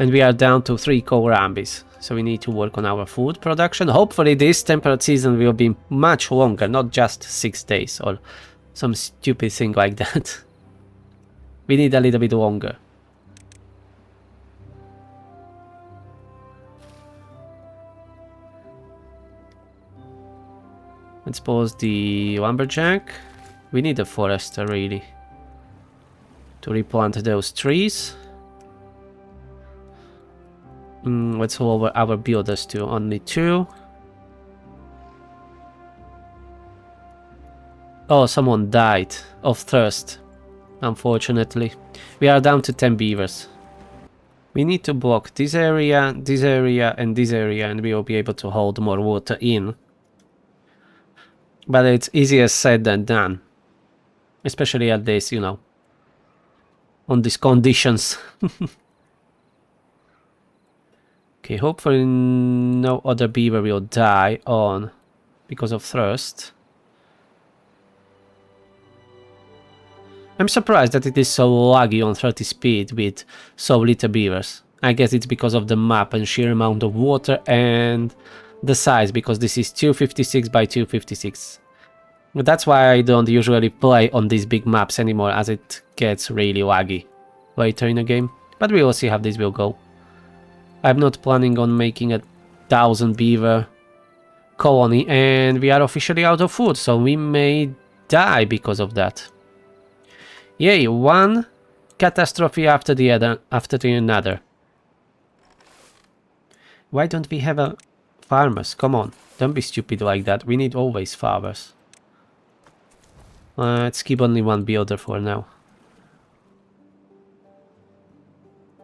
A: And we are down to 3 kohlrabies. So we need to work on our food production. Hopefully this temperate season will be much longer, not just 6 days or some stupid thing like that. We need a little bit longer. Let's pause the lumberjack. We need a forester really to replant those trees. Let's lower our builders to only 2. Oh, someone died of thirst, unfortunately. We are down to 10 beavers. We need to block this area, and this area, and we will be able to hold more water in. But it's easier said than done. Especially at this, you know, on these conditions. Okay, hopefully no other beaver will die on because of thirst. I'm surprised that it is so laggy on 30 speed with so little beavers. I guess it's because of the map and sheer amount of water and the size, because this is 256 by 256. But that's why I don't usually play on these big maps anymore, as it gets really laggy later in the game. But we will see how this will go. I'm not planning on making 1,000 beaver colony, and we are officially out of food, so we may die because of that. Yay, one catastrophe after the another. Why don't we have farmers? Come on, don't be stupid like that. We need always farmers. Let's keep only one builder for now.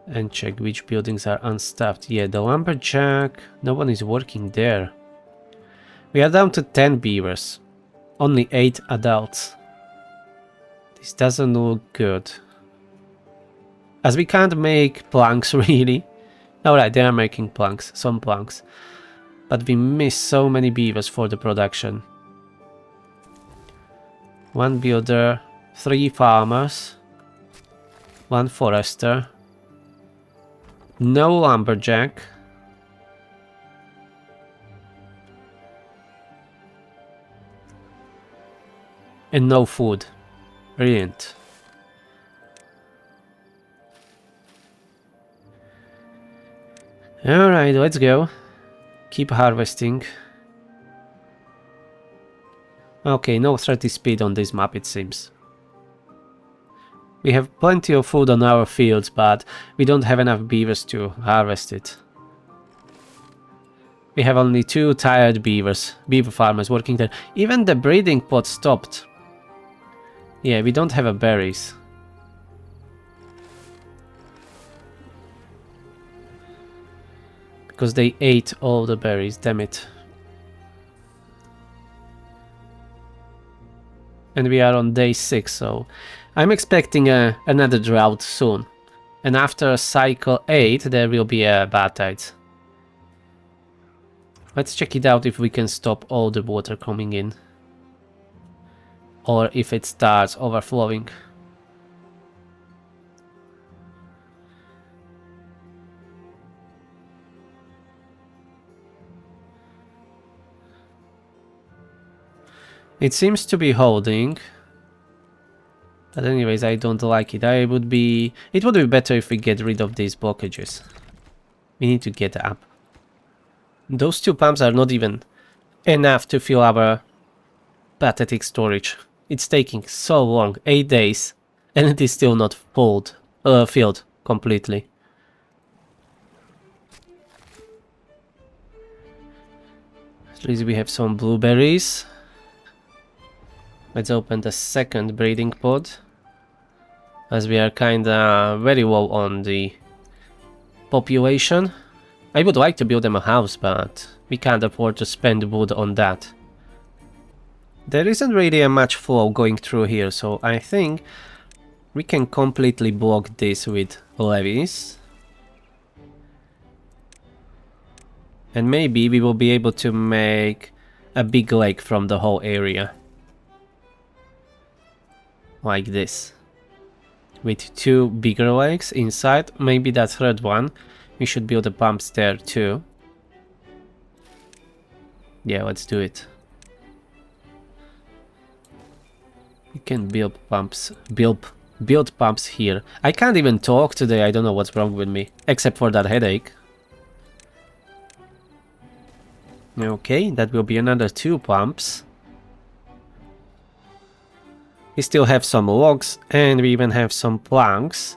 A: And check which buildings are unstaffed. Yeah, the lumberjack, no one is working there. We are down to 10 beavers. Only 8 adults. This doesn't look good. As we can't make planks really. Alright, they are making planks, some planks. But we miss so many beavers for the production. 1 builder, 3 farmers, 1 forester, no lumberjack, and no food. Brilliant. Alright, let's go. Keep harvesting. Okay, no 30 speed on this map, it seems. We have plenty of food on our fields, but we don't have enough beavers to harvest it. We have only 2 tired beaver farmers working there. Even the breeding pod stopped. Yeah, we don't have berries. Because they ate all the berries, damn it. And we are on day 6, so I'm expecting another drought soon. And after cycle 8 there will be a bad tides. Let's check it out if we can stop all the water coming in. Or if it starts overflowing. It seems to be holding. But anyways, I don't like it. It would be better if we get rid of these blockages. We need to get up. Those 2 pumps are not even enough to fill our pathetic storage. It's taking so long, 8 days, and it is still not filled completely. At least we have some blueberries. Let's open the second breeding pod, as we are kinda very low on the population. I would like to build them a house, but we can't afford to spend wood on that. There isn't really a much flow going through here, so I think we can completely block this with levees. And maybe we will be able to make a big lake from the whole area. Like this. With 2 bigger lakes inside, maybe that third one. We should build the pumps there too. Yeah, let's do it. We can build pumps here. I can't even talk today, I don't know what's wrong with me. Except for that headache. Okay, that will be another 2 pumps. We still have some logs and we even have some planks,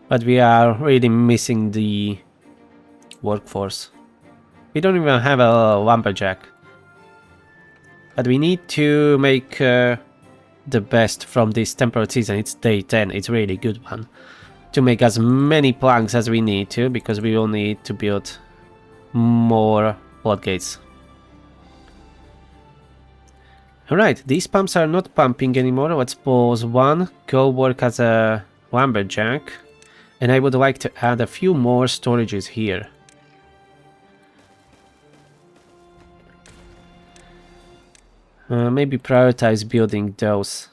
A: but we are really missing the workforce. We don't even have a lumberjack. But we need to make the best from this temperate season. It's day 10. It's really good one. To make as many planks as we need to, because we will need to build more floodgates. Alright, these pumps are not pumping anymore. Let's pause one, go work as a lumberjack. And I would like to add a few more storages here. Maybe prioritize building those.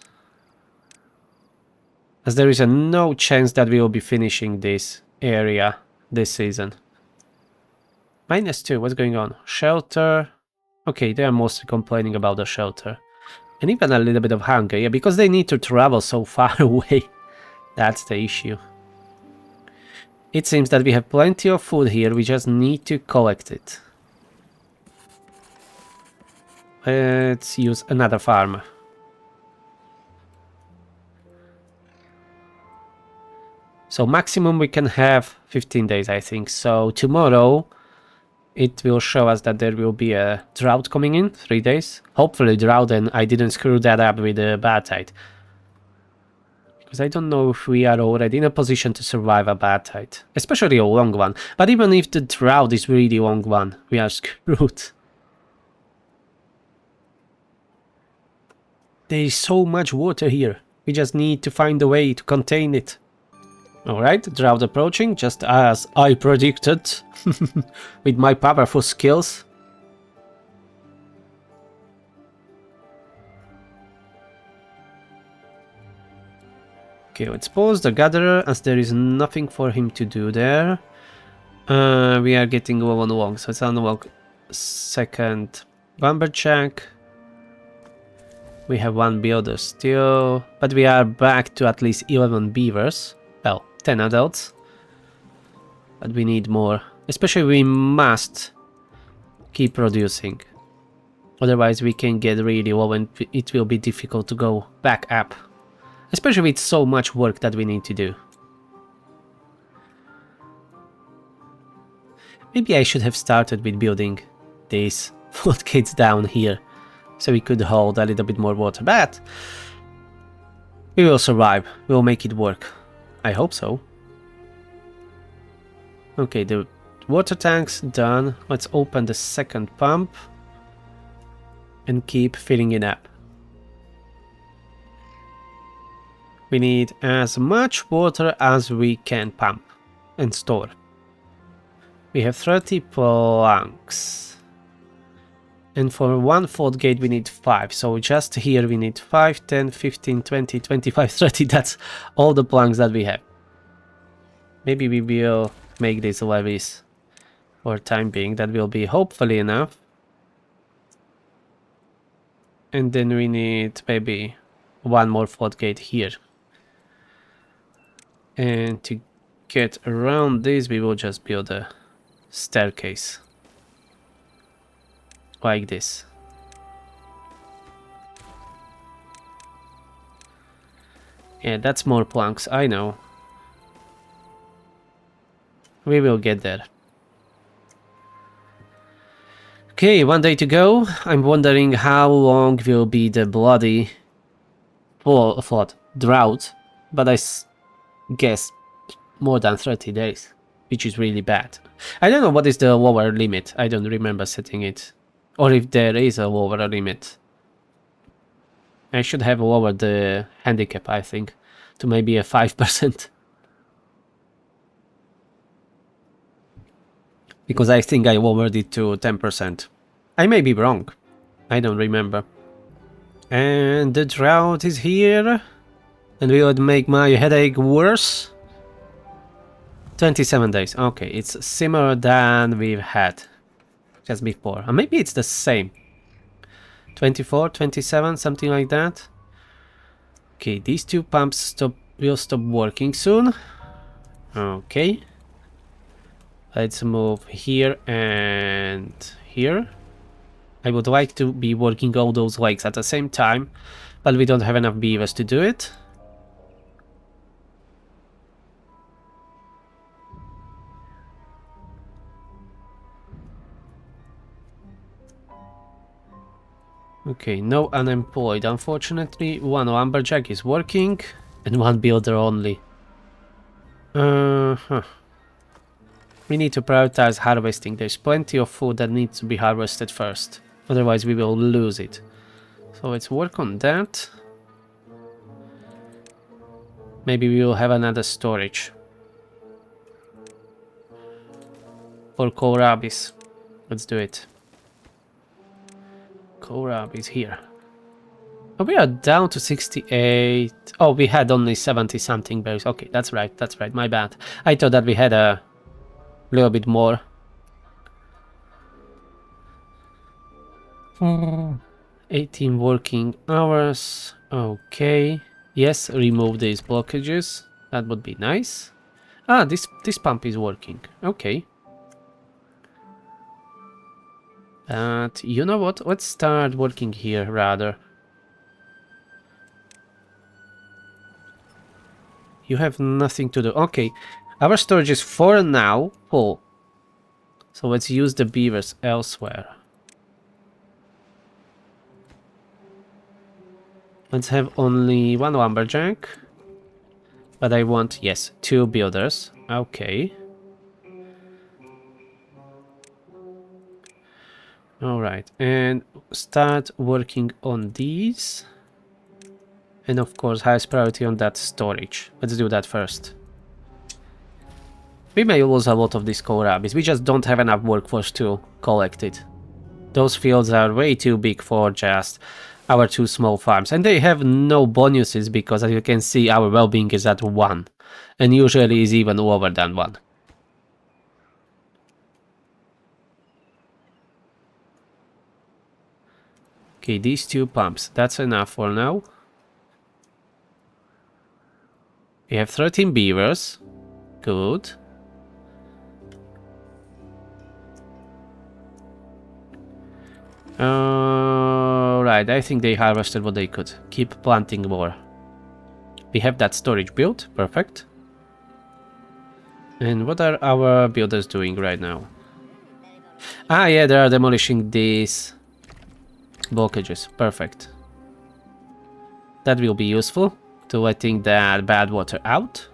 A: As there is no chance that we will be finishing this area this season. -2, what's going on? Shelter. Okay, they are mostly complaining about the shelter. And even a little bit of hunger, yeah, because they need to travel so far away. That's the issue. It seems that we have plenty of food here, we just need to collect it. Let's use another farm. So maximum we can have 15 days, I think. So tomorrow it will show us that there will be a drought coming in, 3 days. Hopefully drought, and I didn't screw that up with a bad tide. Because I don't know if we are already in a position to survive a bad tide. Especially a long one. But even if the drought is really long one, we are screwed. There is so much water here. We just need to find a way to contain it. Alright, drought approaching, just as I predicted. With my powerful skills. Okay, let's pause the gatherer, as there is nothing for him to do there. We are getting low on logs, so let's unlock second lumberjack. We have one builder still, but we are back to at least 11 beavers. Well, 10 adults. But we need more. Especially we must keep producing. Otherwise we can get really low and it will be difficult to go back up. Especially with so much work that we need to do. Maybe I should have started with building these floodgates down here. So we could hold a little bit more water, but we will survive. We will make it work. I hope so. Okay, the water tank's done. Let's open the second pump and keep filling it up. We need as much water as we can pump and store. We have 30 planks. And for one floodgate we need 5, so just here we need 5, 10, 15, 20, 25, 30, that's all the planks that we have. Maybe we will make these levees for time being, that will be hopefully enough. And then we need maybe one more floodgate here. And to get around this we will just build a staircase. Like this. Yeah, that's more planks, I know. We will get there. Okay, 1 day to go. I'm wondering how long will be the bloody flood drought, but I guess more than 30 days, which is really bad. I don't know what is the lower limit. I don't remember setting it. Or if there is a lower limit. I should have lowered the handicap, I think, to maybe a 5%. Because I think I lowered it to 10%. I may be wrong. I don't remember. And the drought is here. And will it make my headache worse? 27 days. Okay, it's similar than we've had just before. Or maybe it's the same. 24, 27, something like that. Okay, these two pumps will stop working soon. Okay. Let's move here and here. I would like to be working all those lakes at the same time, but we don't have enough beavers to do it. Okay, no unemployed. Unfortunately, one lumberjack is working and one builder only. Uh-huh. We need to prioritize harvesting. There's plenty of food that needs to be harvested first. Otherwise, we will lose it. So let's work on that. Maybe we will have another storage. For kohlrabis. Let's do it. Kohlrabi is here. Oh, we are down to 68. Oh, we had only 70 something berries. Okay, that's right, my bad. I thought that we had a little bit more. 18 working hours. Okay. Yes, remove these blockages. That would be nice. Ah, this pump is working. Okay. But you know what? Let's start working here rather. You have nothing to do. Okay. Our storage is for now full. So let's use the beavers elsewhere. Let's have only one lumberjack. But I want, yes, 2 builders. Okay. Alright, and start working on these. And of course, highest priority on that storage. Let's do that first. We may lose a lot of these kohlrabis. We just don't have enough workforce to collect it. Those fields are way too big for just our 2 small farms. And they have no bonuses because, as you can see, our well-being is at 1. And usually is even lower than 1. Okay, these 2 pumps. That's enough for now. We have 13 beavers. Good. Right, I think they harvested what they could. Keep planting more. We have that storage built. Perfect. And what are our builders doing right now? Ah, yeah, they are demolishing these blockages. Perfect. That will be useful to letting that bad water out.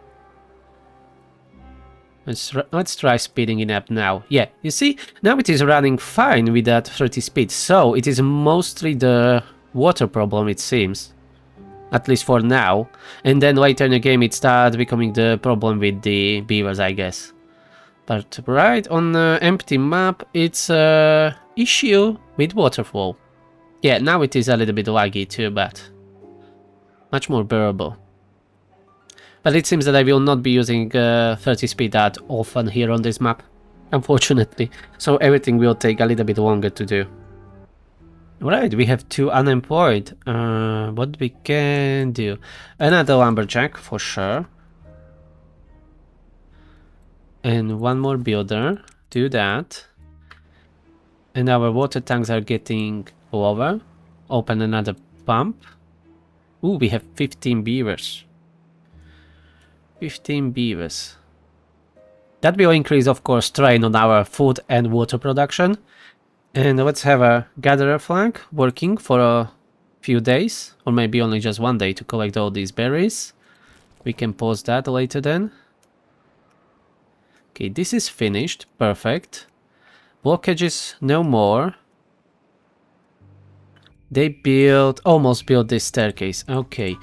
A: Let's try speeding it up now. Yeah, you see, now it is running fine with that 30 speed. So it is mostly the water problem, it seems. At least for now. And then later in the game it starts becoming the problem with the beavers, I guess. But right on the empty map, it's an issue with waterfall. Yeah, now it is a little bit laggy too, but much more bearable. But it seems that I will not be using 30 speed that often here on this map, unfortunately. So everything will take a little bit longer to do. Right, we have 2 unemployed. What we can do? Another lumberjack for sure. And 1 more builder. Do that. And our water tanks are getting lower. Open another pump. Ooh, we have 15 beavers. 15 beavers. That will increase, of course, strain on our food and water production. And let's have a gatherer flag working for a few days, or maybe only just 1 day to collect all these berries. We can pause that later then. Okay, this is finished. Perfect. Blockages, no more. They almost built this staircase. Okay.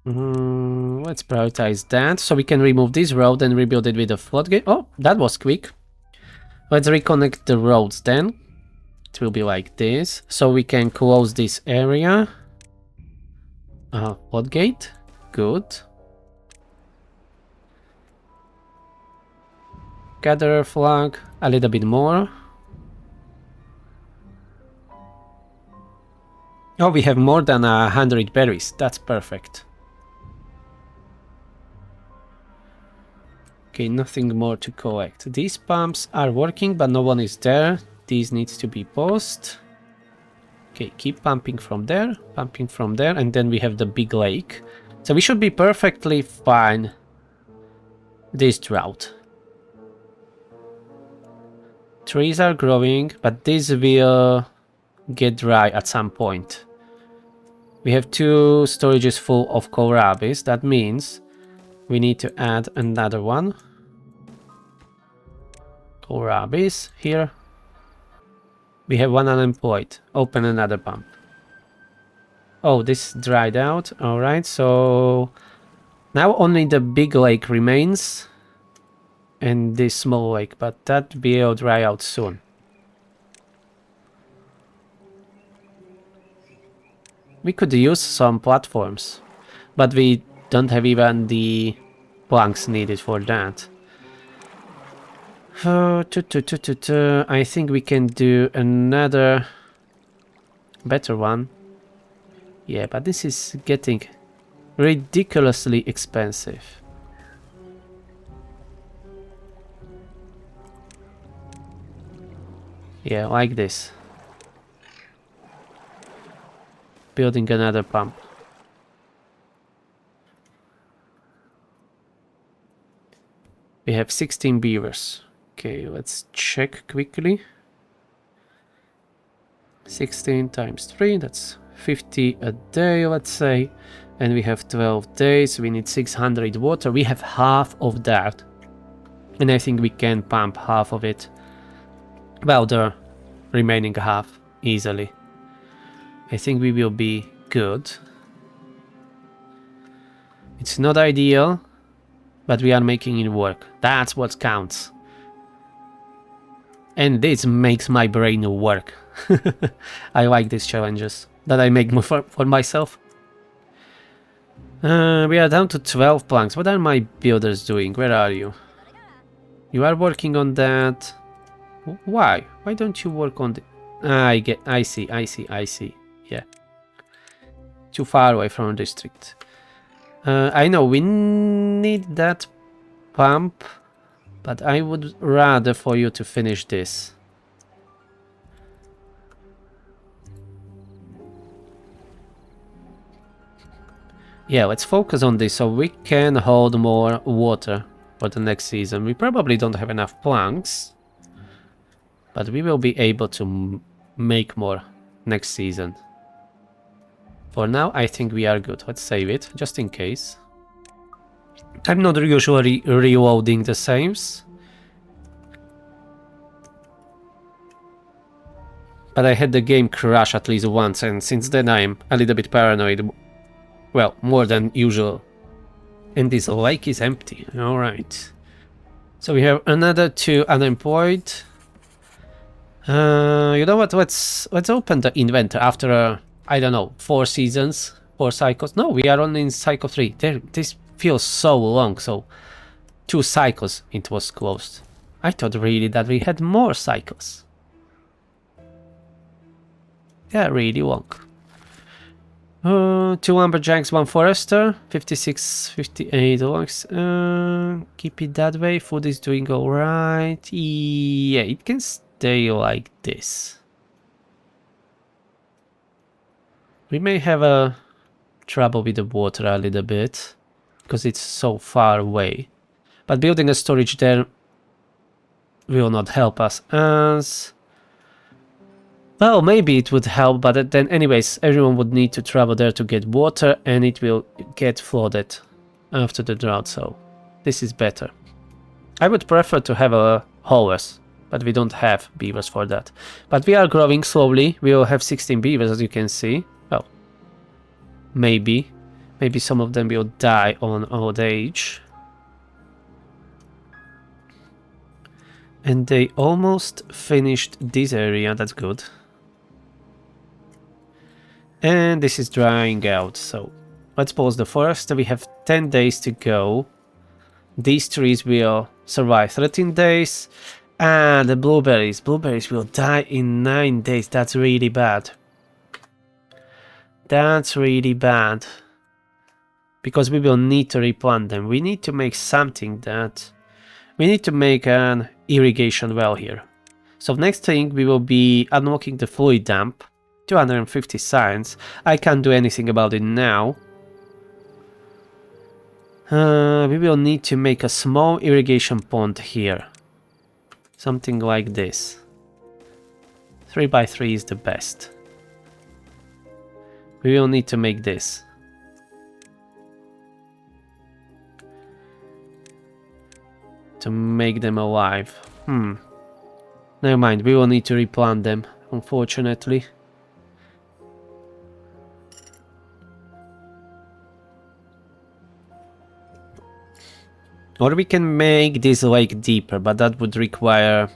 A: Let's prioritize that, so we can remove this road and rebuild it with a floodgate. Oh, that was quick. Let's reconnect the roads then. It will be like this, so we can close this area. Floodgate, good. Gatherer flag, a little bit more. Oh, we have more than 100 berries, that's perfect. Okay, nothing more to collect. These pumps are working, but no one is there. These needs to be paused. Okay, keep pumping from there, and then we have the big lake. So we should be perfectly fine this drought. Trees are growing, but this will get dry at some point. We have 2 storages full of kohlrabi. That means we need to add another one. Kohlrabi here. We have 1 unemployed. Open another pump. Oh, this dried out. Alright, so now only the big lake remains and this small lake, but that will dry out soon. We could use some platforms, but we don't have even the planks needed for that. I think we can do another better one. Yeah, but this is getting ridiculously expensive. Yeah, like this. Building another pump. We have 16 beavers. Okay, let's check quickly. 16 times 3, that's 50 a day, let's say. And we have 12 days, we need 600 water. We have half of that. And I think we can pump half of it. Well, the remaining half easily. I think we will be good. It's not ideal, but we are making it work. That's what counts. And this makes my brain work. I like these challenges that I make for myself. We are down to 12 planks. What are my builders doing? Where are you? You are working on that. Why? Why don't you work on the... I see. Yeah. Too far away from the district. I know we need that pump, but I would rather for you to finish this. Yeah, let's focus on this so we can hold more water for the next season. We probably don't have enough planks, but we will be able to make more next season. For now, I think we are good. Let's save it, just in case. I'm not usually reloading the saves, but I had the game crash at least once, and since then I'm a little bit paranoid. Well, more than usual. And this lake is empty. Alright. So we have another 2 unemployed. You know what? Let's open the inventory after I don't know, 4 seasons, 4 cycles. No, we are only in cycle 3. This feels so long, so 2 cycles it was closed. I thought really that we had more cycles. Yeah, really long. 2 lumberjacks, 1 forester, 56, 58 logs. Keep it that way. Food is doing alright. Yeah, it can stay like this. We may have a trouble with the water a little bit because it's so far away, but building a storage there will not help us as well. Maybe it would help, but then anyways everyone would need to travel there to get water and it will get flooded after the drought, so this is better. I would prefer to have a haulers, but we don't have beavers for that. But we are growing slowly. We will have 16 beavers, as you can see. Well, maybe some of them will die on old age. And they almost finished this area, that's good. And this is drying out, so let's pause the forest. We have 10 days to go. These trees will survive 13 days. And the blueberries will die in 9 days. That's really bad. That's really bad. Because we will need to replant them. We need to make something that... We need to make an irrigation well here. So next thing we will be unlocking the fluid dump. 250 science. I can't do anything about it now. We will need to make a small irrigation pond here. Something like this. 3x3 is the best. We will need to make this. To make them alive. Never mind, we will need to replant them, unfortunately. Or we can make this lake deeper, but that would require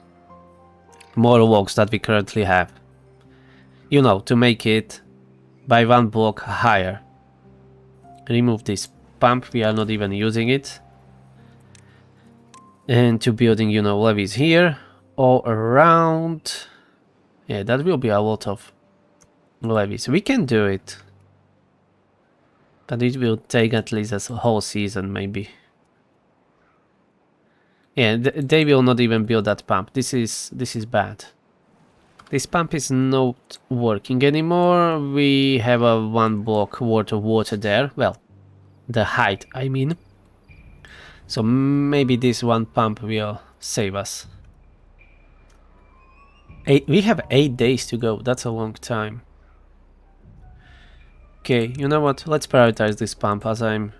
A: more logs that we currently have. You know, to make it by 1 block higher. Remove this pump, we are not even using it. And to building, you know, levees here, all around. Yeah, that will be a lot of levees. We can do it. But it will take at least a whole season, maybe. Yeah, they will not even build that pump. This is bad. This pump is not working anymore. We have a 1 block worth of water there. Well, the height, I mean. So maybe this 1 pump will save us. We have 8 days to go. That's a long time. Okay, you know what? Let's prioritize this pump as I'm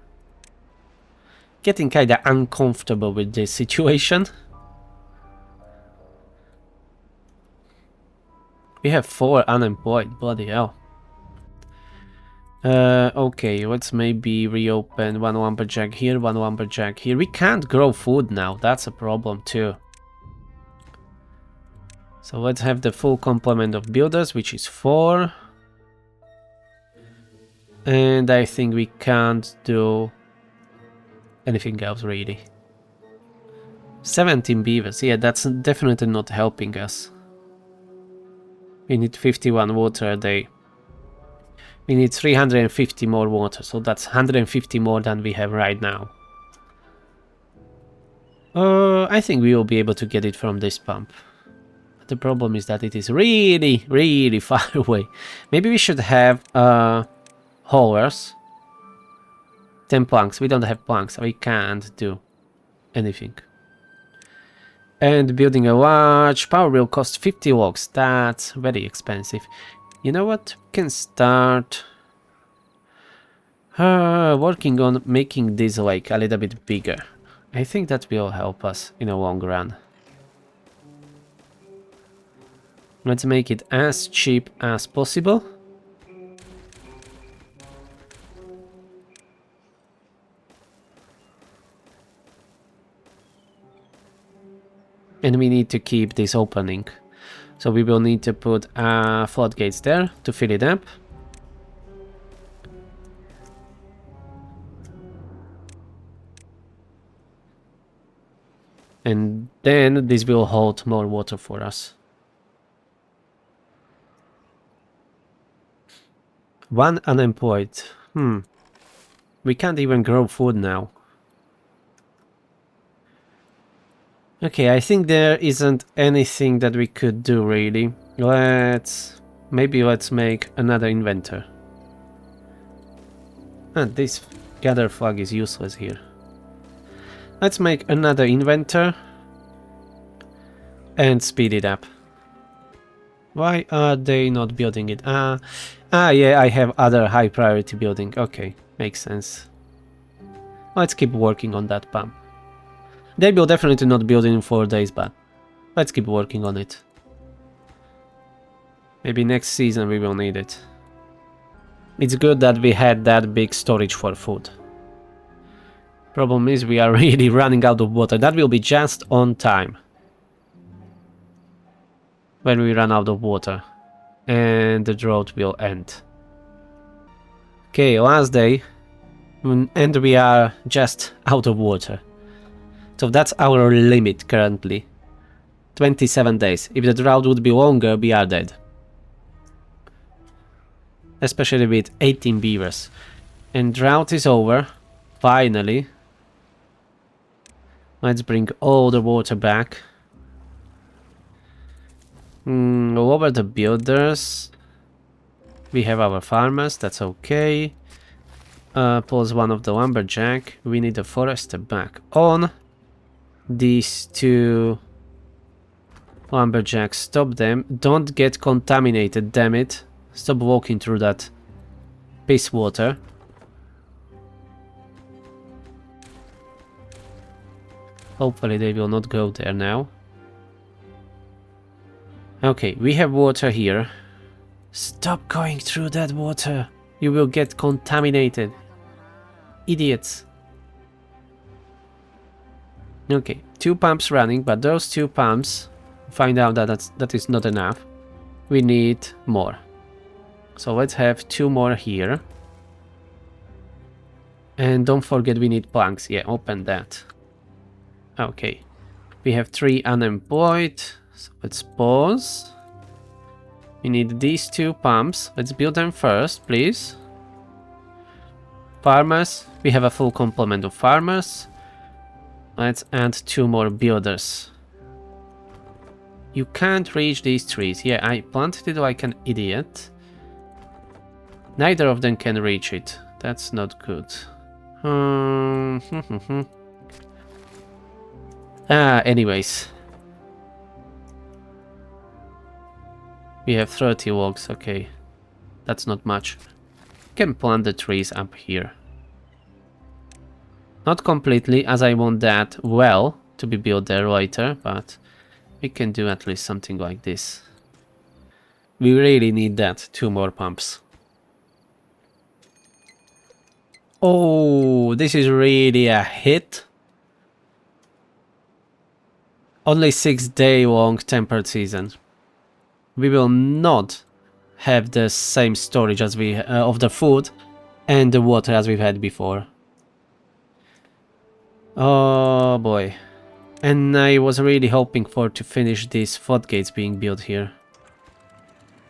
A: getting kinda uncomfortable with this situation. We have 4 unemployed, bloody hell. Okay, let's maybe reopen 1 lumberjack here, 1 lumberjack here. We can't grow food now, that's a problem too. So let's have the full complement of builders, which is 4. And I think we can't do anything else really. 17 beavers, yeah, that's definitely not helping us. We need 51 water a day. We need 350 more water, so that's 150 more than we have right now. I think we will be able to get it from this pump. But the problem is that it is really, really far away. Maybe we should have haulers. 10 planks. We don't have planks. We can't do anything. And building a large power will cost 50 logs. That's very expensive. You know what? We can start working on making this lake a little bit bigger. I think that will help us in the long run. Let's make it as cheap as possible. And we need to keep this opening. So we will need to put floodgates there to fill it up. And then this will hold more water for us. 1 unemployed. We can't even grow food now. Okay, I think there isn't anything that we could do really. Maybe let's make another inventor. This gather flag is useless here. Let's make another inventor and speed it up. Why are they not building it? Yeah, I have other high priority building. Okay, makes sense. Let's keep working on that pump. They will definitely not build in 4 days, but let's keep working on it. Maybe next season we will need it. It's good that we had that big storage for food. Problem is we are really running out of water. That will be just on time. When we run out of water. And the drought will end. Okay, last day. And we are just out of water. So that's our limit currently. 27 days. If the drought would be longer, we are dead. Especially with 18 beavers. And drought is over. Finally. Let's bring all the water back. Lower the builders. We have our farmers, that's okay. Pulls 1 of the lumberjack. We need the forester back on. These 2 Lumberjack, stop them. Don't get contaminated, damn it. Stop walking through that piss water. Hopefully they will not go there now. Okay, we have water here. Stop going through that water. You will get contaminated. Idiots. Okay, 2 pumps running, but those 2 pumps, find out that that is not enough. We need more. So let's have 2 more here. And don't forget we need planks. Yeah, open that. Okay. We have 3 unemployed. So let's pause. We need these 2 pumps. Let's build them first, please. Farmers. We have a full complement of farmers. Let's add 2 more builders. You can't reach these trees. Yeah, I planted it like an idiot. Neither of them can reach it. That's not good. Anyways. We have 30 logs, okay. That's not much. Can plant the trees up here. Not completely, as I want that well to be built there later, but we can do at least something like this. We really need that, 2 more pumps. Oh, this is really a hit. Only 6-day long tempered season. We will not have the same storage as we of the food and the water as we've had before. Oh boy. And I was really hoping for to finish these floodgates being built here.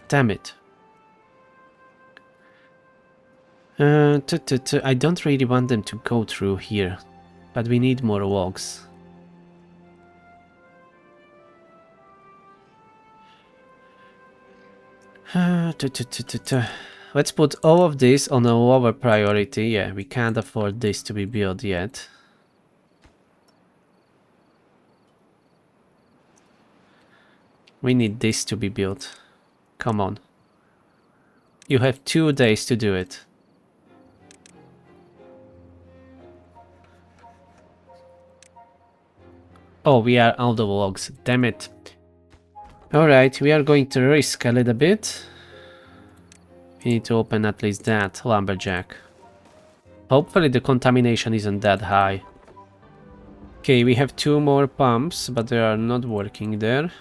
A: Damn it. I don't really want them to go through here, but we need more logs. Let's put all of this on a lower priority. Yeah, we can't afford this to be built yet. We need this to be built. Come on. You have 2 days to do it. Oh, we are out of logs. Damn it. Alright, we are going to risk a little bit. We need to open at least that lumberjack. Hopefully the contamination isn't that high. Okay, we have 2 more pumps, but they are not working there.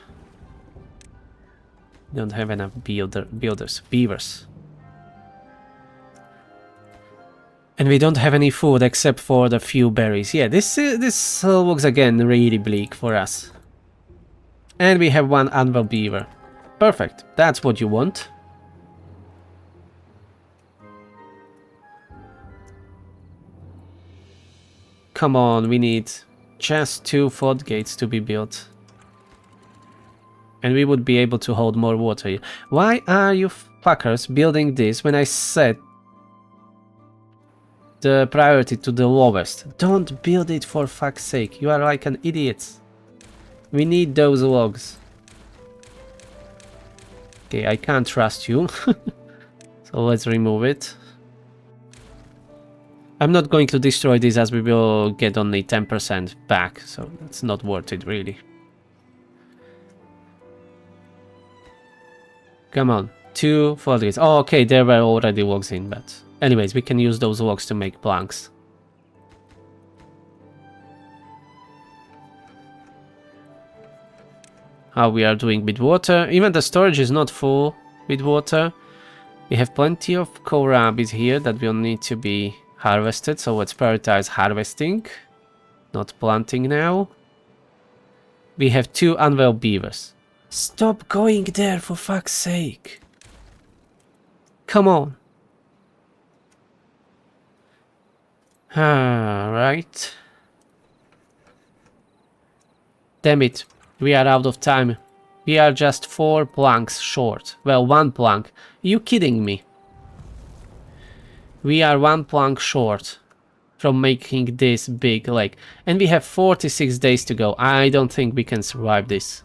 A: Don't have enough beavers. And we don't have any food except for the few berries. Yeah, this looks again really bleak for us. And we have 1 anvil beaver. Perfect, that's what you want. Come on, we need just 2 floodgates to be built. And we would be able to hold more water. Why are you fuckers building this when I set the priority to the lowest? Don't build it, for fuck's sake. You are like an idiot. We need those logs. Okay, I can't trust you. So let's remove it. I'm not going to destroy this as we will get only 10% back. So it's not worth it really. Come on, 2 floodgates. Oh, okay, there were already logs in, but anyways, we can use those logs to make planks. How we are doing with water? Even the storage is not full with water. We have plenty of kohlrabi here that will need to be harvested, so let's prioritize harvesting, not planting now. We have 2 anvil beavers. Stop going there, for fuck's sake. Come on. Alright. Damn it. We are out of time. We are just 4 planks short. Well, 1 plank. Are you kidding me? We are 1 plank short from making this big lake. And we have 46 days to go. I don't think we can survive this.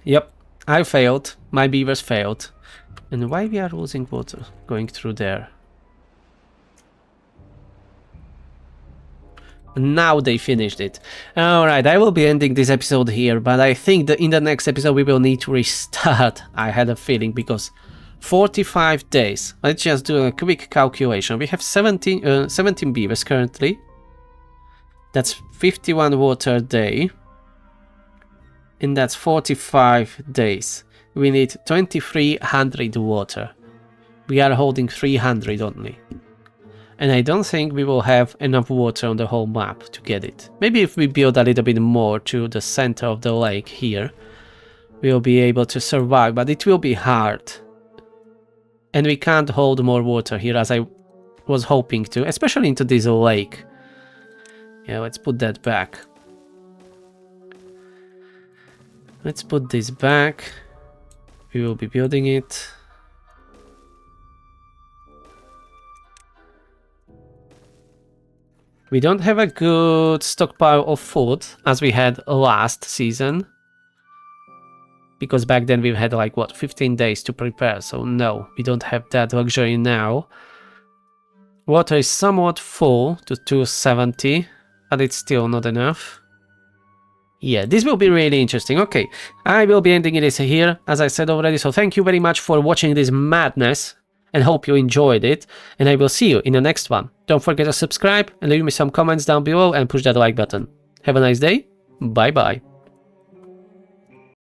A: Yep, I failed. My beavers failed. And why we are losing water going through there? Now they finished it. Alright, I will be ending this episode here, but I think that in the next episode we will need to restart. I had a feeling, because 45 days. Let's just do a quick calculation. We have 17 beavers currently. That's 51 water a day. And that's 45 days. We need 2300 water. We are holding 300 only. And I don't think we will have enough water on the whole map to get it. Maybe if we build a little bit more to the center of the lake here, we'll be able to survive, but it will be hard. And we can't hold more water here as I was hoping to, especially into this lake. Yeah, let's put that back. Let's put this back. We will be building it. We don't have a good stockpile of food as we had last season. Because back then we had like, what, 15 days to prepare. So no, we don't have that luxury now. Water is somewhat full to 270, but it's still not enough. Yeah, this will be really interesting. Okay, I will be ending it here, as I said already. So thank you very much for watching this madness. And hope you enjoyed it, and I will see you in the next one. Don't forget to subscribe and leave me some comments down below and push that like button. Have a nice day. Bye bye.